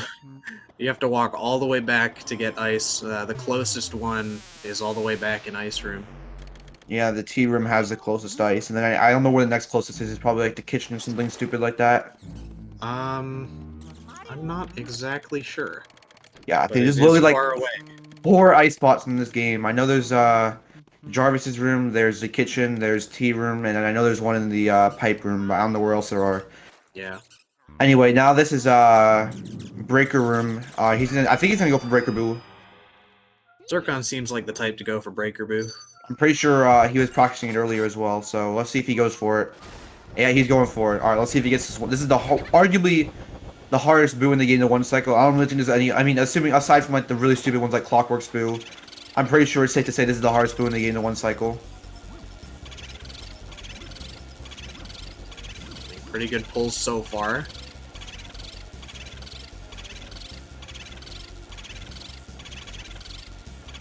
You have to walk all the way back to get ice. The closest one is all the way back in Ice Room. Yeah, the tea room has the closest ice, and then I don't know where the next closest is. It's probably like the kitchen or something stupid like that. I'm not exactly sure. Yeah, I But think there's it's literally like far away. 4 ice spots in this game. I know there's Jarvis's room, there's the kitchen, there's tea room, and I know there's one in the pipe room, but I don't know where else there are. Yeah. Anyway, now this is Breaker Room. I think he's gonna go for Breaker Boo. Zircon seems like the type to go for Breaker Boo. I'm pretty sure he was practicing it earlier as well. So let's see if he goes for it. Yeah, he's going for it. All right, let's see if he gets this one. This is arguably the hardest boo in the game in one cycle. I don't really think there's any. I mean, assuming aside from like the really stupid ones like Clockwork's boo, I'm pretty sure it's safe to say this is the hardest boo in the game in one cycle. Pretty good pulls so far.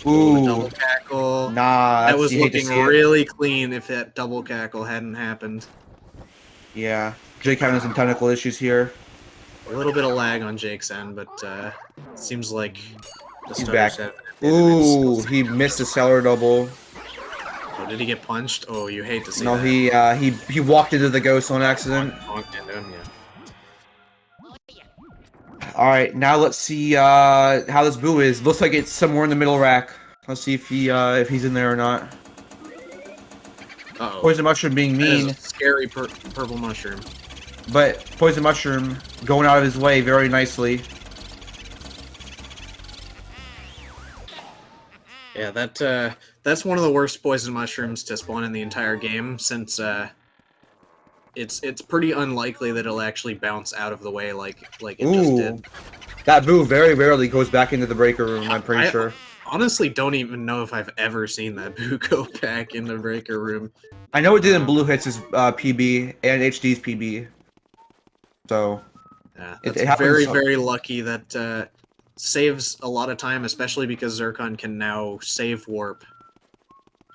Ooh, double cackle. nah, that was looking really clean if that double cackle hadn't happened. Yeah, Jake having some technical issues here. A little bit of lag on Jake's end, but seems like the He's back. have Ooh, he missed a cellar double. Oh, did he get punched? Oh, you hate to see No, that. he walked into the ghost on accident. Walked into him, yeah. All right, now let's see how this boo is. Looks like it's somewhere in the middle rack. Let's see if he's in there or not. Uh-oh. Poison mushroom being mean. Scary purple mushroom. But poison mushroom going out of his way very nicely. Yeah, that's one of the worst poison mushrooms to spawn in the entire game, since it's pretty unlikely that it'll actually bounce out of the way like it just did. That boo very rarely goes back into the breaker room, I'm pretty sure. Honestly don't even know if I've ever seen that boo go back in the breaker room. I know it did in Blue Hits' PB and HD's PB. So yeah, it's very lucky that saves a lot of time, especially because Zircon can now save warp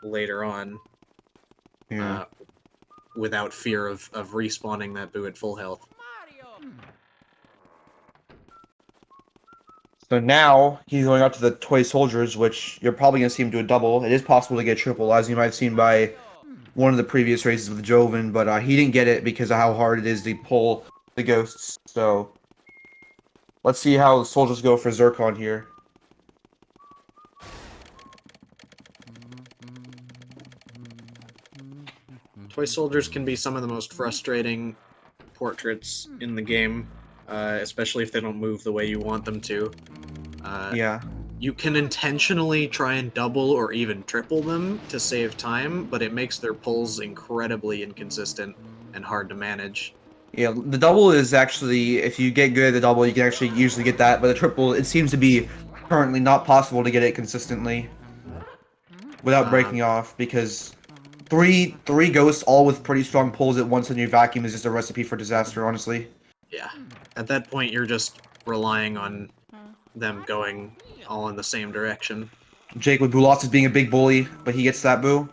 later on. Yeah. Without fear of respawning that boo at full health. So now he's going out to the toy soldiers, which you're probably going to see him do a double. It is possible to get triple, as you might have seen by one of the previous races with Joven, but he didn't get it because of how hard it is to pull the ghosts. So let's see how the soldiers go for Zircon here. Toy soldiers can be some of the most frustrating portraits in the game, especially if they don't move the way you want them to. Yeah. You can intentionally try and double or even triple them to save time, but it makes their pulls incredibly inconsistent and hard to manage. Yeah, the double is actually, if you get good at the double, you can actually usually get that, but the triple, it seems to be currently not possible to get it consistently without breaking off, because three ghosts all with pretty strong pulls at once in your vacuum is just a recipe for disaster, honestly. Yeah. At that point, you're just relying on them going all in the same direction. Jake with boo losses being a big bully, but he gets that boo.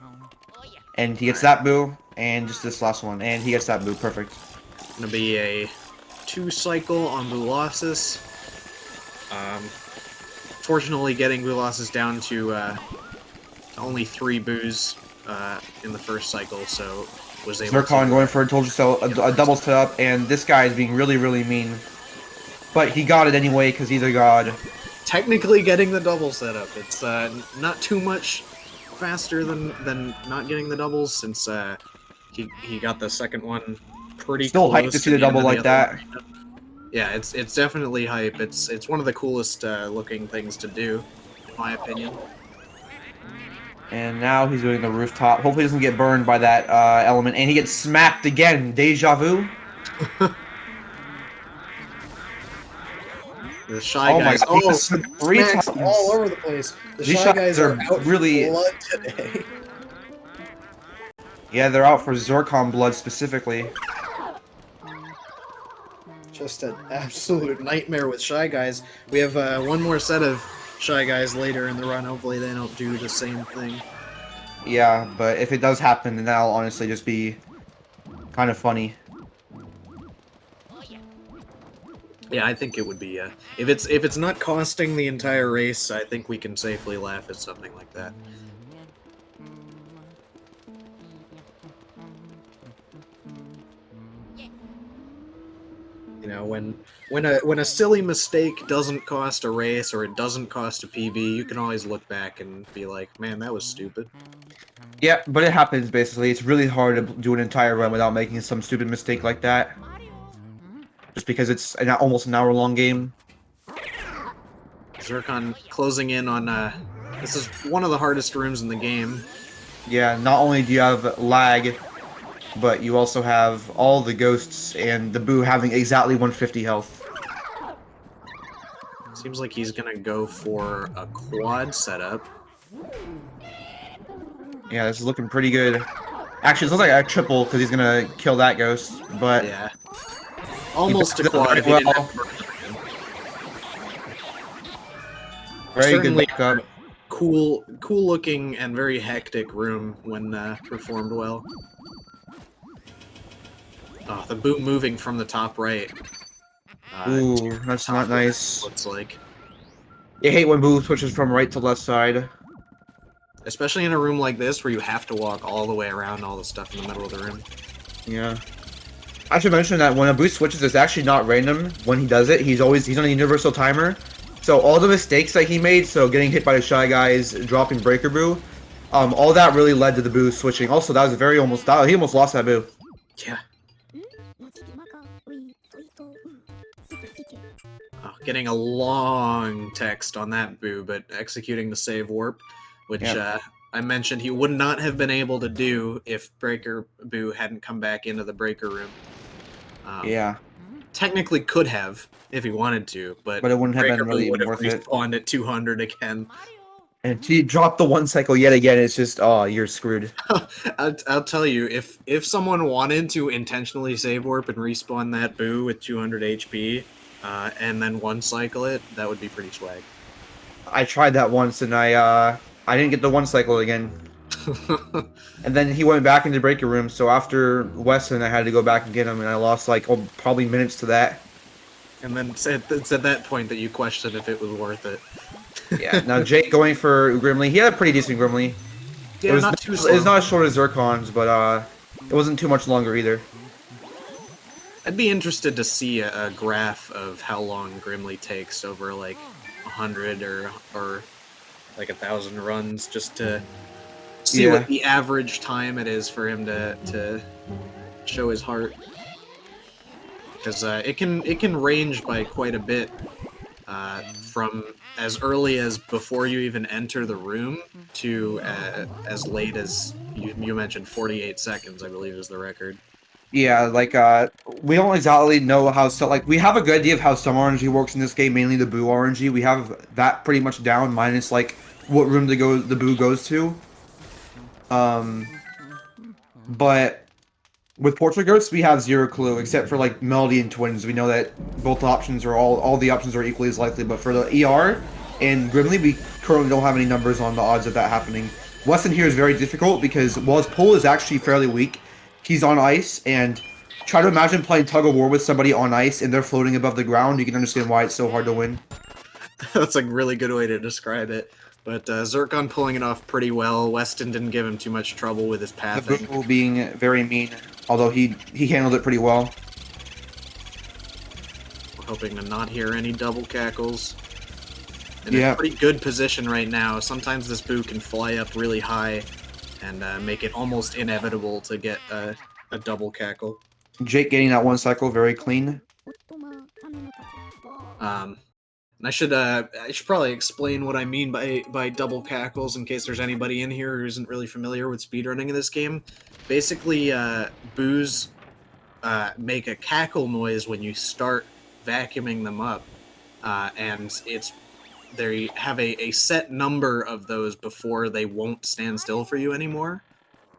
And he gets that boo, and just this last one, and he gets that boo. Perfect. Gonna be a 2-cycle on Bulosis. Fortunately, getting Bulosis down to only 3 boos in the first cycle, so was able Zircon going for a double setup, and this guy is being really, really mean. But he got it anyway, because he's a god. Technically getting the double setup. It's not too much faster than not getting the doubles, since he got the second one pretty Still close hyped to see the double like that. Yeah, it's definitely hype. It's one of the coolest looking things to do, in my opinion. And now he's doing the rooftop. Hopefully he doesn't get burned by that element. And he gets smacked again. Deja vu. The Shy Guys. Oh my God. Three times. All over the place. The These Shy Guys are out really for blood today. Yeah, they're out for Zircon blood specifically. Just an absolute nightmare with Shy Guys. We have one more set of Shy Guys later in the run. Hopefully they don't do the same thing. Yeah, but if it does happen, then that'll honestly just be kind of funny. Yeah, I think it would be. If it's not costing the entire race, I think we can safely laugh at something like that. You know, when a silly mistake doesn't cost a race or it doesn't cost a PB, you can always look back and be like, man, that was stupid. Yeah, but it happens basically. It's really hard to do an entire run without making some stupid mistake like that. just because it's almost an hour-long game. Zircon closing in on, this is one of the hardest rooms in the game. Yeah, not only do you have lag, but you also have all the ghosts and the Boo having exactly 150 health. Seems like he's gonna go for a quad setup. Yeah, this is looking pretty good. Actually, it looks like a triple because he's gonna kill that ghost, but Yeah. Almost a does it quad very if he didn't well. have murder again. very good Certainly backup. cool looking and very hectic room when performed well. Oh, the boom moving from the top right. Ooh, that's Top not left, nice. looks like. I hate when Boo switches from right to left side. Especially in a room like this where you have to walk all the way around all the stuff in the middle of the room. Yeah. I should mention that when a Boo switches, it's actually not random. When he does it, he's on a universal timer. So all the mistakes that he made, so getting hit by the Shy Guys, dropping Breaker Boo, all that really led to the Boo switching. Also, that was he almost lost that Boo. Yeah. Oh, getting a long text on that Boo, but executing the save warp, which I mentioned he would not have been able to do if Breaker Boo hadn't come back into the breaker room. Yeah. Technically could have if he wanted to, but But it wouldn't have Breaker been really Boo would have worth it. respawned at 200 again. And he dropped the one cycle yet again. It's just, oh, you're screwed. I'll tell you, if someone wanted to intentionally save warp and respawn that Boo with 200 HP, and then one cycle it, that would be pretty swag. I tried that once and I didn't get the one cycle again. And then he went back into breaker room, so after Weston I had to go back and get him, and I lost like probably minutes to that. And then it's at that point that you questioned if it was worth it. Yeah. Now Jake going for Grimly, he had a pretty decent Grimly. Yeah, It was not too it's slow. not as short as Zircon's, but it wasn't too much longer either. I'd be interested to see a graph of how long Grimly takes over like 100 or like 1,000 runs, just to see Yeah. what the average time it is for him to show his heart. Because it can range by quite a bit, from as early as before you even enter the room to as late as you mentioned 48 seconds, I believe is the record. Yeah, like we don't exactly know how we have a good idea of how some RNG works in this game, mainly the Boo RNG. We have that pretty much down, minus like what room the Boo goes to. But with Portrait Ghosts, we have zero clue, except for like Melody and Twins. We know that both options are all the options are equally as likely. But for the ER and Grimly, we currently don't have any numbers on the odds of that happening. Weston here is very difficult because while his pull is actually fairly weak, he's on ice, and try to imagine playing tug of war with somebody on ice and they're floating above the ground. You can understand why it's so hard to win. That's a really good way to describe it. But Zircon pulling it off pretty well. Weston didn't give him too much trouble with his The pathing. Boo being very mean, although he handled it pretty well. We're hoping to not hear any double cackles. In Yeah. a pretty good position right now. Sometimes this Boo can fly up really high and make it almost inevitable to get a double cackle. Jake getting that one cycle very clean. And I should probably explain what I mean by double cackles in case there's anybody in here who isn't really familiar with speedrunning in this game. Basically, Boos make a cackle noise when you start vacuuming them up, and they have a set number of those before they won't stand still for you anymore.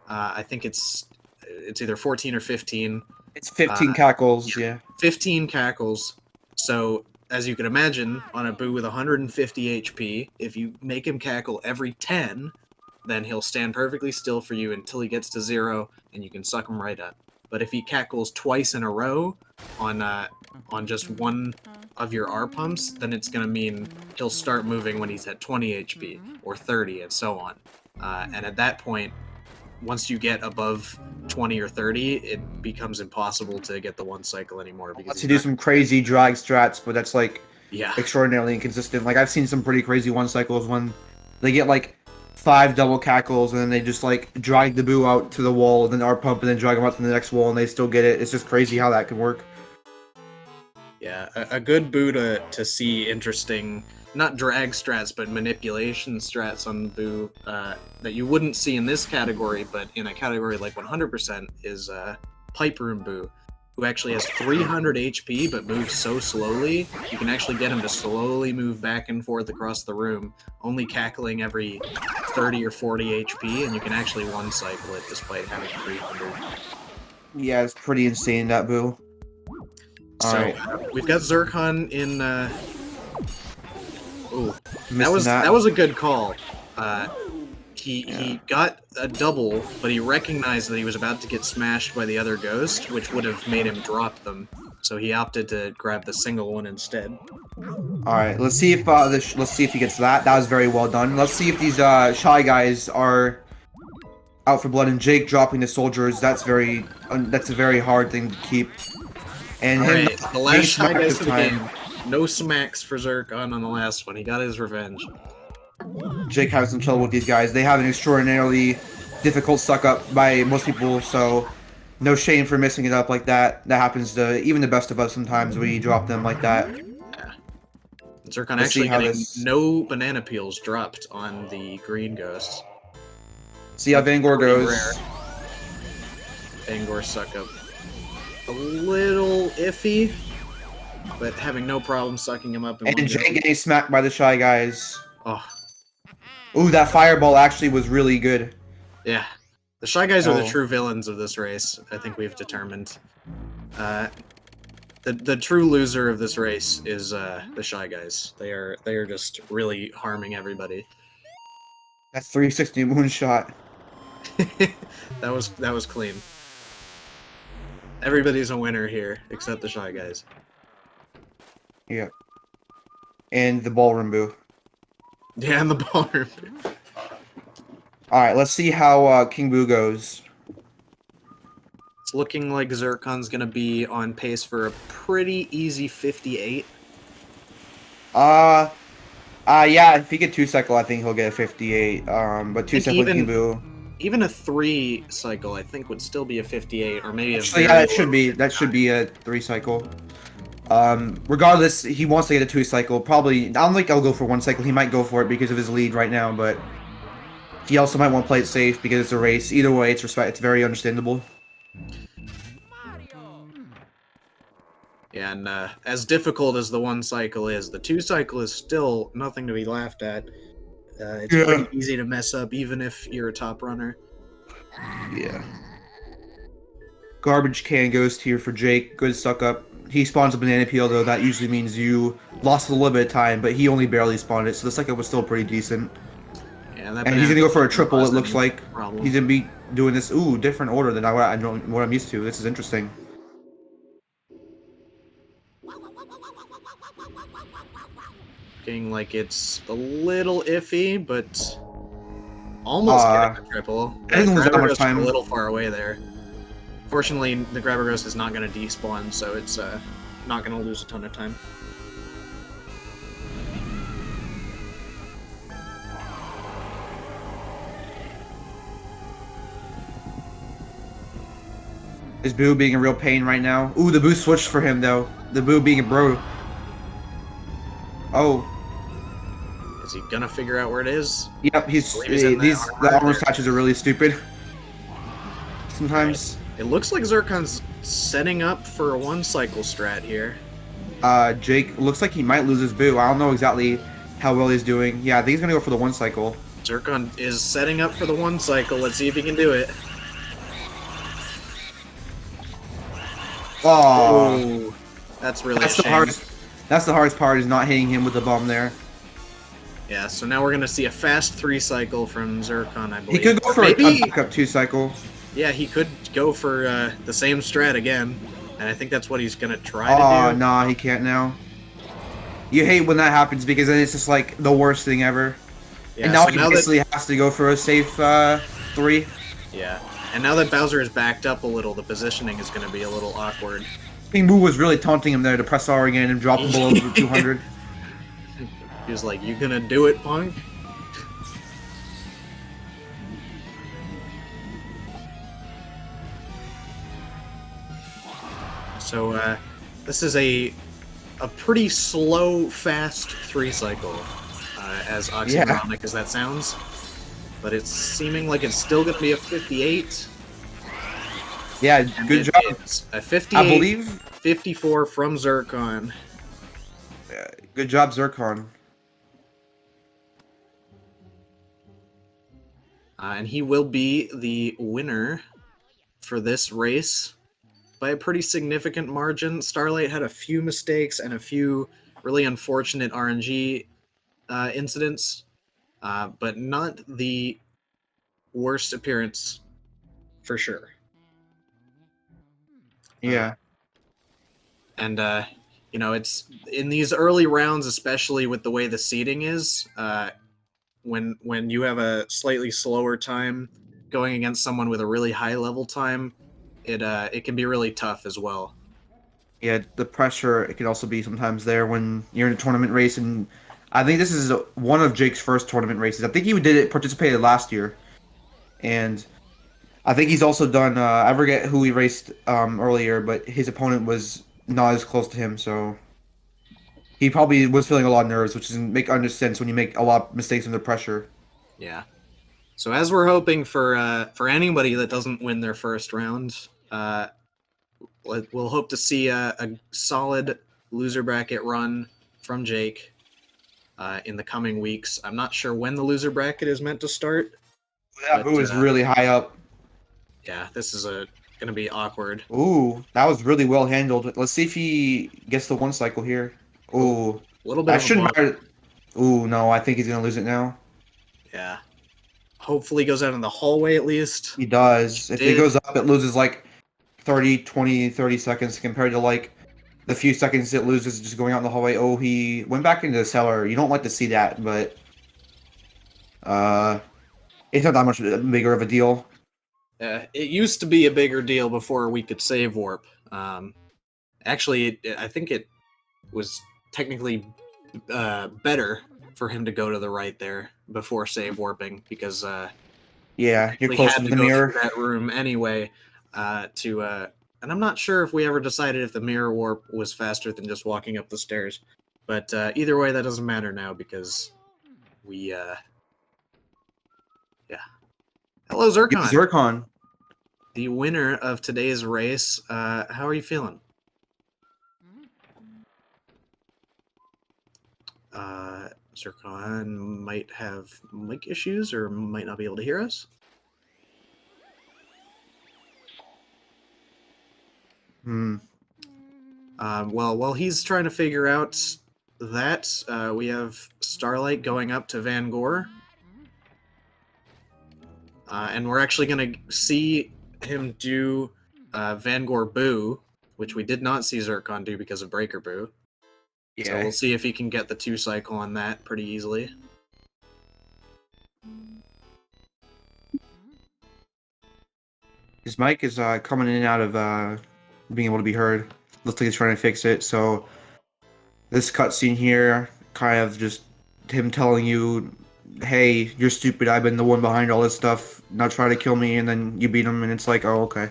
I think it's either 14 or 15. It's 15 cackles, yeah. 15 cackles. So, as you can imagine, on a Boo with 150 HP, if you make him cackle every 10, then he'll stand perfectly still for you until he gets to 0, and you can suck him right up. But if he cackles twice in a row on just one of your R pumps, then it's going to mean he'll start moving when he's at 20 HP, or 30, and so on. And at that point, once you get above 20 or 30, it becomes impossible to get the one cycle anymore. Because To do some crazy drag strats, but that's like yeah, extraordinarily inconsistent. Like I've seen some pretty crazy one cycles when they get like 5 double cackles and then they just like drag the Boo out to the wall and then R pump and then drag him out to the next wall and they still get it. It's just crazy how that can work. Yeah, a good Boo to see interesting, not drag strats, but manipulation strats on Boo that you wouldn't see in this category, but in a category like 100% is Pipe Room Boo, who actually has 300 HP but moves so slowly, you can actually get him to slowly move back and forth across the room, only cackling every 30 or 40 HP, and you can actually one-cycle it despite having 300. Yeah, it's pretty insane, that Boo. So we've got Zircon in. Ooh, that was a good call. He got a double, but he recognized that he was about to get smashed by the other ghost, which would have made him drop them. So he opted to grab the single one instead. All right, let's see if let's see if he gets that. That was very well done. Let's see if these shy guys are out for blood. And Jake dropping the soldiers. That's a very hard thing to keep. And him, right, the last Shy Guys of the game. No smacks for Zircon on the last one. He got his revenge. Jake has some trouble with these guys. They have an extraordinarily difficult suck up by most people, so no shame for missing it up like that. That happens to even the best of us sometimes. We drop them like that. Yeah. Zircon actually getting no banana peels dropped on the green ghosts. See how Vangor goes. Rare. Vangor suck up. A little iffy, but having no problem sucking him up. And Jake getting smacked by the Shy Guys. Oh. Ooh, that fireball actually was really good. Yeah. The Shy Guys are the true villains of this race, I think we've determined. The true loser of this race is the Shy Guys. They are just really harming everybody. That 360 moonshot. that was clean. Everybody's a winner here, except the Shy Guys. Yeah. And the ballroom Boo. Yeah, and the ballroom Boo. Alright, let's see how King Boo goes. It's looking like Zircon's gonna be on pace for a pretty easy 58. Yeah, if he get 2-cycle, I think he'll get a 58. But 2-cycle King Boo. Even a 3-cycle, I think, would still be a 58, or maybe actually, yeah, that should be a 3-cycle. Regardless, he wants to get a 2-cycle. Probably, I don't think I'll go for 1-cycle. He might go for it because of his lead right now, but he also might want to play it safe because it's a race. Either way, it's very understandable. Yeah, and as difficult as the 1-cycle is, the 2-cycle is still nothing to be laughed at. It's pretty easy to mess up, even if you're a top runner. Yeah. Garbage can ghost here for Jake. Good suck up. He spawns a banana peel, though. That usually means you lost a little bit of time, but he only barely spawned it, so the suck up was still pretty decent. Yeah, that and he's gonna go for a triple, it looks like. Problem. He's gonna be doing this, different order than what I'm used to. This is interesting. Looking like it's a little iffy, but almost getting a triple. I didn't lose that much time. A little far away there. Fortunately, the Grabber Ghost is not going to despawn, so it's not going to lose a ton of time. Is Boo being a real pain right now? Ooh, the Boo switched for him, though. The Boo being a bro. Oh. Is he gonna figure out where it is? Yep, the armor patches are really stupid. Sometimes. It looks like Zircon's setting up for a 1-cycle strat here. Jake looks like he might lose his Boo. I don't know exactly how well he's doing. Yeah, I think he's gonna go for the 1-cycle. Zircon is setting up for the 1-cycle. Let's see if he can do it. Oh, that's really the hardest. That's the hardest part, is not hitting him with the bomb there. Yeah, so now we're gonna see a fast 3-cycle from Zircon, I believe. He could go for a backup 2-cycle. Yeah, he could go for the same strat again, and I think that's what he's gonna try to do. Oh, nah, he can't now. You hate when that happens because then it's just like the worst thing ever. Yeah, and now he basically has to go for a safe 3. Yeah, and now that Bowser is backed up a little, the positioning is gonna be a little awkward. King Boo was really taunting him there to press R again and drop him below 200. He was like, "You gonna do it, punk?" So, this is a a pretty slow, fast 3-cycle, as oxymoronic as that sounds. But it's seeming like it's still going to be a 58. Yeah, And good it job. is a I 58, believe. 54 from Zircon. Good job, Zircon. And he will be the winner for this race by a pretty significant margin. Starlight had a few mistakes and a few really unfortunate RNG incidents, but not the worst appearance for sure. Yeah. And you know, it's in these early rounds, especially with the way the seating is, when you have a slightly slower time going against someone with a really high level time, it can be really tough as well. Yeah, the pressure, it can also be sometimes there when you're in a tournament race, and I think this is one of Jake's first tournament races. I think he participated last year, and I think he's also done. I forget who he raced earlier, but his opponent was not as close to him, so he probably was feeling a lot of nerves, which doesn't make under sense when you make a lot of mistakes under pressure. Yeah. So as we're hoping for anybody that doesn't win their first round, we'll hope to see a solid loser bracket run from Jake in the coming weeks. I'm not sure when the loser bracket is meant to start. That boo is really high up. Yeah, this is going to be awkward. Ooh, that was really well handled. Let's see if he gets the 1 cycle here. Ooh, A little bit that of a shouldn't bump. matter. Ooh, no, I think he's gonna lose it now. Yeah. Hopefully goes out in the hallway at least. He does. If he Did. goes up, it loses like 30, 20, 30 seconds compared to like the few seconds it loses just going out in the hallway. Oh, he went back into the cellar. You don't like to see that, but uh, it's not that much bigger of a deal. It used to be a bigger deal before we could save warp. Actually, I think it was technically better for him to go to the right there before save warping because Yeah, you're we closer had to to the go through mirror. that room anyway and I'm not sure if we ever decided if the mirror warp was faster than just walking up the stairs, but either way that doesn't matter now because we yeah. Hello Get Zircon, Zircon. the winner of today's race. How are you feeling? Zircon might have mic issues or might not be able to hear us. Well, while he's trying to figure out that, we have Starlight going up to Van Gore. And we're actually going to see him do Van Gore Boo, which we did not see Zircon do because of Breaker Boo. Yeah. So we'll see if he can get the 2-cycle on that pretty easily. His mic is coming in and out of being able to be heard. Looks like he's trying to fix it. So this cutscene here, kind of just him telling you, "Hey, you're stupid. I've been the one behind all this stuff. Now try to kill me," and then you beat him, and it's like, "Oh, okay."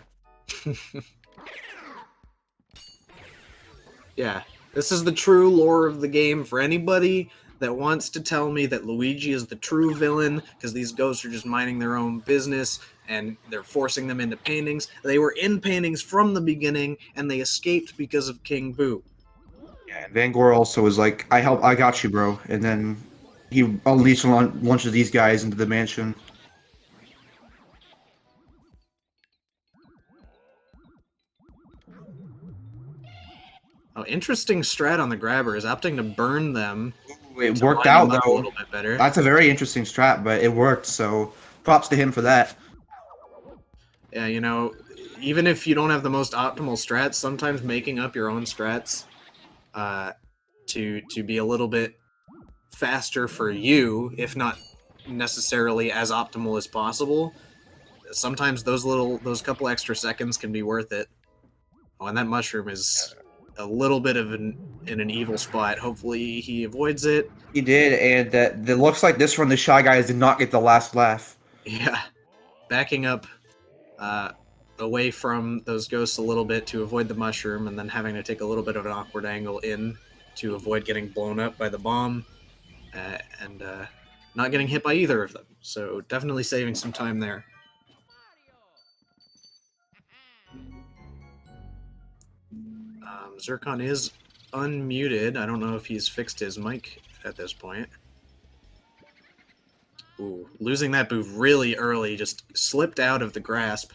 Yeah, this is the true lore of the game for anybody that wants to tell me that Luigi is the true villain because these ghosts are just minding their own business and they're forcing them into paintings. They were in paintings from the beginning and they escaped because of King Boo. Yeah, Van Gore also was like, I got you, bro," and then he unleashed a bunch of these guys into the mansion. Oh, interesting strat on the grabber is opting to burn them. It to worked line out them up a though. little bit better. That's a very interesting strat, but it worked. So props to him for that. Yeah, you know, even if you don't have the most optimal strats, sometimes making up your own strats to be a little bit faster for you, if not necessarily as optimal as possible, sometimes those couple extra seconds can be worth it. Oh, and that mushroom is a little bit of in an evil spot. Hopefully he avoids it. He did, and that looks like this one, the Shy Guys did not get the last laugh. Yeah, backing up away from those ghosts a little bit to avoid the mushroom, and then having to take a little bit of an awkward angle in. to avoid getting blown up by the bomb and not getting hit by either of them. So definitely saving some time there. Zircon is unmuted. I don't know if he's fixed his mic at this point. Ooh, losing that boo really early, just slipped out of the grasp.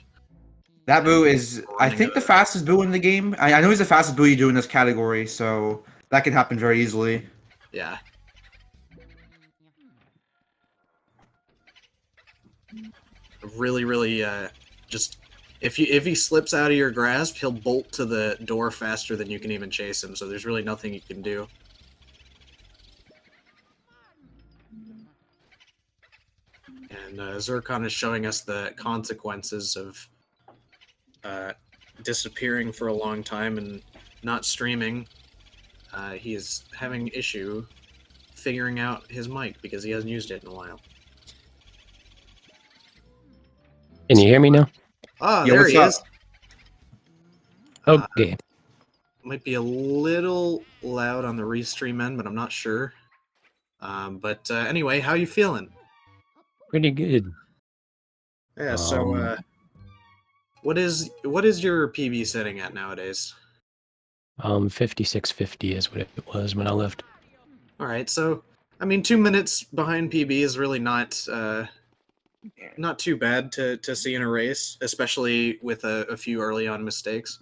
That boo is, I think, the fastest boo in the game. I know he's the fastest boo you do in this category, so that can happen very easily. Yeah. Really, just if he slips out of your grasp, he'll bolt to the door faster than you can even chase him. So there's really nothing you can do. And Zircon is showing us the consequences of disappearing for a long time and not streaming. He is having issue figuring out his mic because he hasn't used it in a while. Can you hear me now? Ah, Yeah, there he is. Okay. Might be a little loud on the restream end, but I'm not sure. But anyway, how you feeling? Pretty good. Yeah. So, what is your PB setting at nowadays? 5650 is what it was when I left. All right. So, I mean, 2 minutes behind PB is really not too bad to see in a race, especially with a few early on mistakes.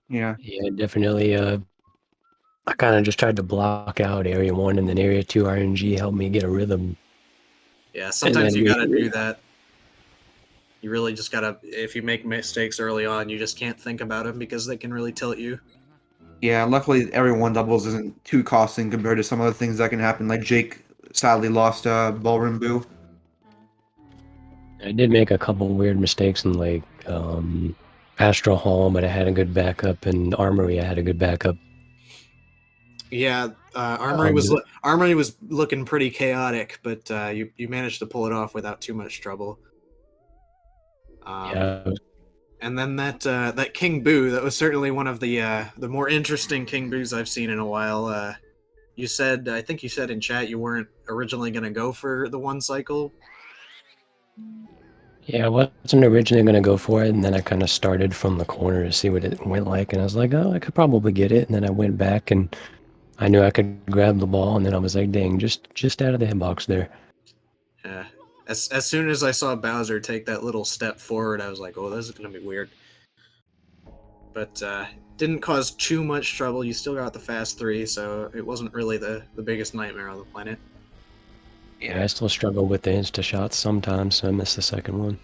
Yeah. Yeah, definitely. I kind of just tried to block out Area 1, and then Area 2 RNG helped me get a rhythm. Yeah, sometimes then you gotta do that. You really just gotta, if you make mistakes early on, you just can't think about them because they can really tilt you. Yeah, luckily Area 1 doubles isn't too costing compared to some other things that can happen, like Jake sadly lost Ballroom Boo. I did make a couple weird mistakes in like Astral Hall, but I had a good backup, and Armory I had a good backup. Yeah, Armory was looking pretty chaotic, but you managed to pull it off without too much trouble. Yeah, And then that King Boo, that was certainly one of the more interesting King Boos I've seen in a while. I think you said in chat you weren't originally going to go for the one cycle. yeah, I wasn't originally going to go for it, and then I kind of started from the corner to see what it went like, and I was like, oh, I could probably get it, and then I went back, and I knew I could grab the ball, and then I was like, dang, just out of the hitbox there. Yeah. As soon as I saw Bowser take that little step forward, I was like, oh, this is going to be weird. But didn't cause too much trouble. You still got the fast 3, so it wasn't really the biggest nightmare on the planet. Yeah, I still struggle with the insta shots sometimes, so I missed the second one.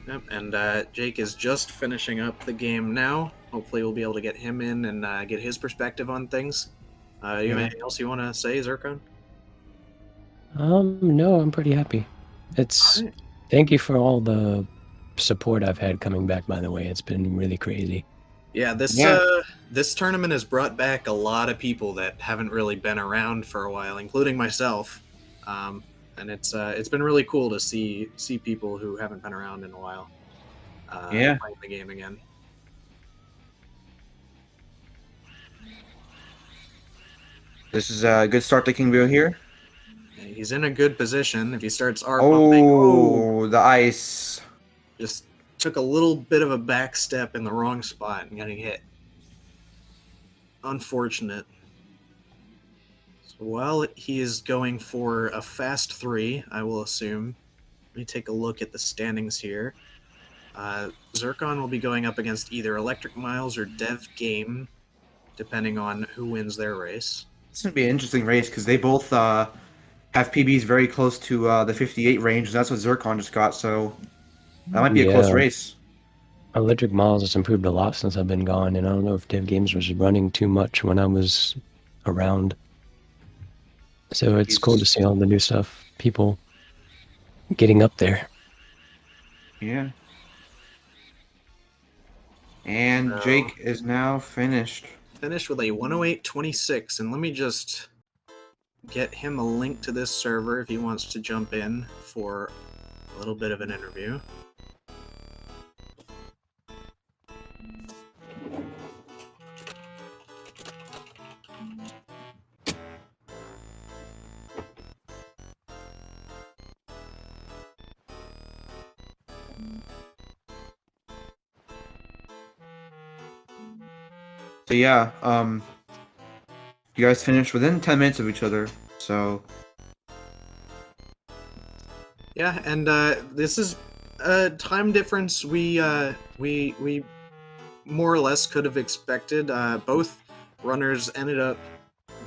Yep, and Jake is just finishing up the game now. Hopefully we'll be able to get him in and get his perspective on things. You have anything else you want to say, Zircon? No, I'm pretty happy. It's Right. Thank you for all the support I've had coming back, by the way. It's been really crazy. Yeah, this tournament has brought back a lot of people that haven't really been around for a while, including myself. And it's been really cool to see people who haven't been around in a while playing the game again. This is a good start to King Boo here. He's in a good position. If he starts R pumping, the ice. Just took a little bit of a back step in the wrong spot and getting hit. Unfortunate. So while he is going for a fast 3, I will assume. Let me take a look at the standings here. Zircon will be going up against either Electric Miles or Dev Game, depending on who wins their race. It's going to be an interesting race because they both have PBs very close to the 58 range, and that's what Zircon just got, so that might be a close race. Electric Miles has improved a lot since I've been gone, and I don't know if Dev Games was running too much when I was around. So it's cool to see all the new stuff, people getting up there. Yeah. And Jake is now finished. Finished with a 108.26, and let me just get him a link to this server if he wants to jump in for a little bit of an interview. So yeah, you guys finished within 10 minutes of each other. So Yeah, and this is a time difference we more or less could have expected. Both runners ended up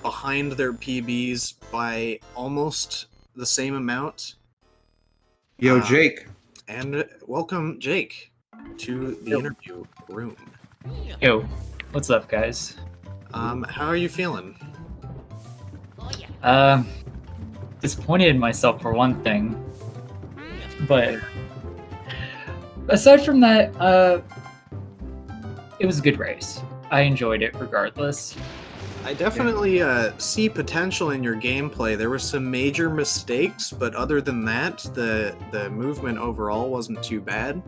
behind their PBs by almost the same amount. yo, Jake. And welcome, Jake, to the interview room. Yo, what's up, guys? How are you feeling? Disappointed in myself for one thing, but aside from that, it was a good race. I enjoyed it regardless. I definitely see potential in your gameplay. There were some major mistakes, but other than that, the movement overall wasn't too bad.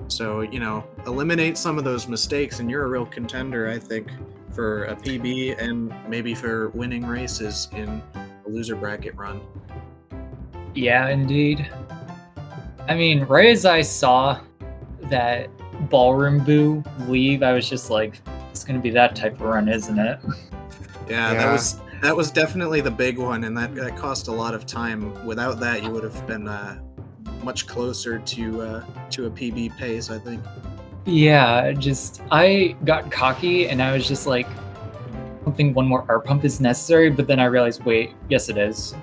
So, you know, eliminate some of those mistakes, and you're a real contender, I think, for a PB and maybe for winning races in a loser bracket run. Yeah, indeed. I mean, right as I saw that Ballroom Boo leave, I was just like, it's gonna be that type of run, isn't it? Yeah, that was definitely the big one, and that cost a lot of time. Without that, you would have been much closer to a PB pace, I think. Yeah, just I got cocky and I was just like, I don't think one more R pump is necessary, but then I realized, wait, yes it is.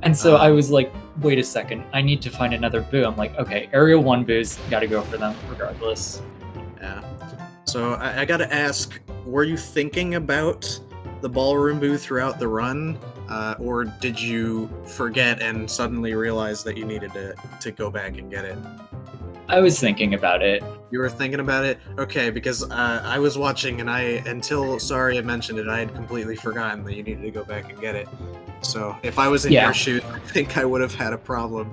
And so I was like, wait a second, I need to find another boo. I'm like, okay, Aerial 1 boos, gotta go for them regardless. Yeah. So I gotta ask, were you thinking about the ballroom boo throughout the run, or did you forget and suddenly realize that you needed to go back and get it? I was thinking about it. You were thinking about it? Okay, because I was watching and until Sorry I mentioned it, I had completely forgotten that you needed to go back and get it. So if I was in your shoes, I think I would have had a problem.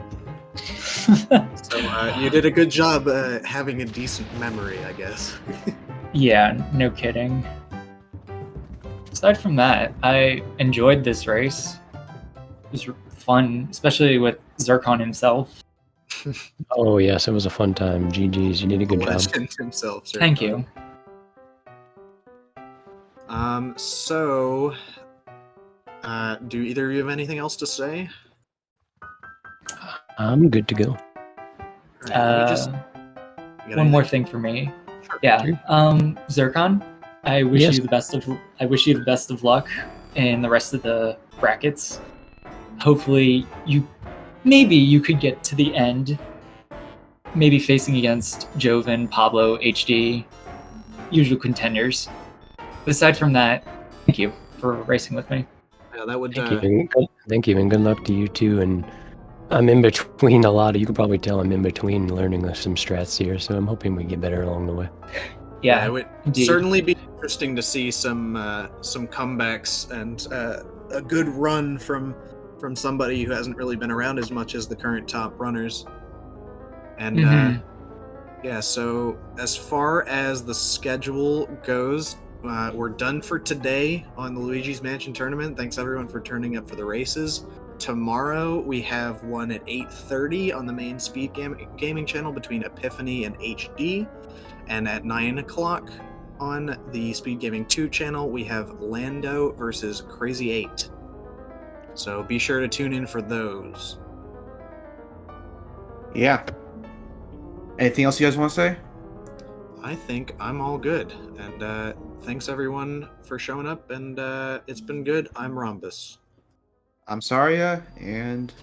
So you did a good job having a decent memory, I guess. Yeah, no kidding. Aside from that, I enjoyed this race. It was fun, especially with Zircon himself. Oh yes, it was a fun time. GG's, you did a good job. Legend himself. Thank you. So, do either of you have anything else to say? I'm good to go. All right, let me just... One more thing for me. Sure. Yeah. Zircon, I wish Yes. you the best of luck in the rest of the brackets. Hopefully maybe you could get to the end. Maybe facing against Joven, Pablo, HD, usual contenders. But aside from that, thank you for racing with me. Yeah, that would... Thank you, and good luck to you too. And I'm in between a lot. You can probably tell I'm in between learning some strats here, so I'm hoping we get better along the way. Yeah, it would indeed. certainly be interesting to see some comebacks and a good run from somebody who hasn't really been around as much as the current top runners. And yeah, so as far as the schedule goes, we're done for today on the Luigi's Mansion tournament. Thanks everyone for turning up for the races. Tomorrow we have one at 8:30 on the main SpeedGaming channel between Epiphany and HD, and at 9 o'clock on the SpeedGaming 2 channel we have Lando versus Crazy 8. So be sure to tune in for those. Yeah. Anything else you guys want to say? I think I'm all good, and thanks everyone for showing up, and it's been good. I'm Rhombus. I'm Saria, and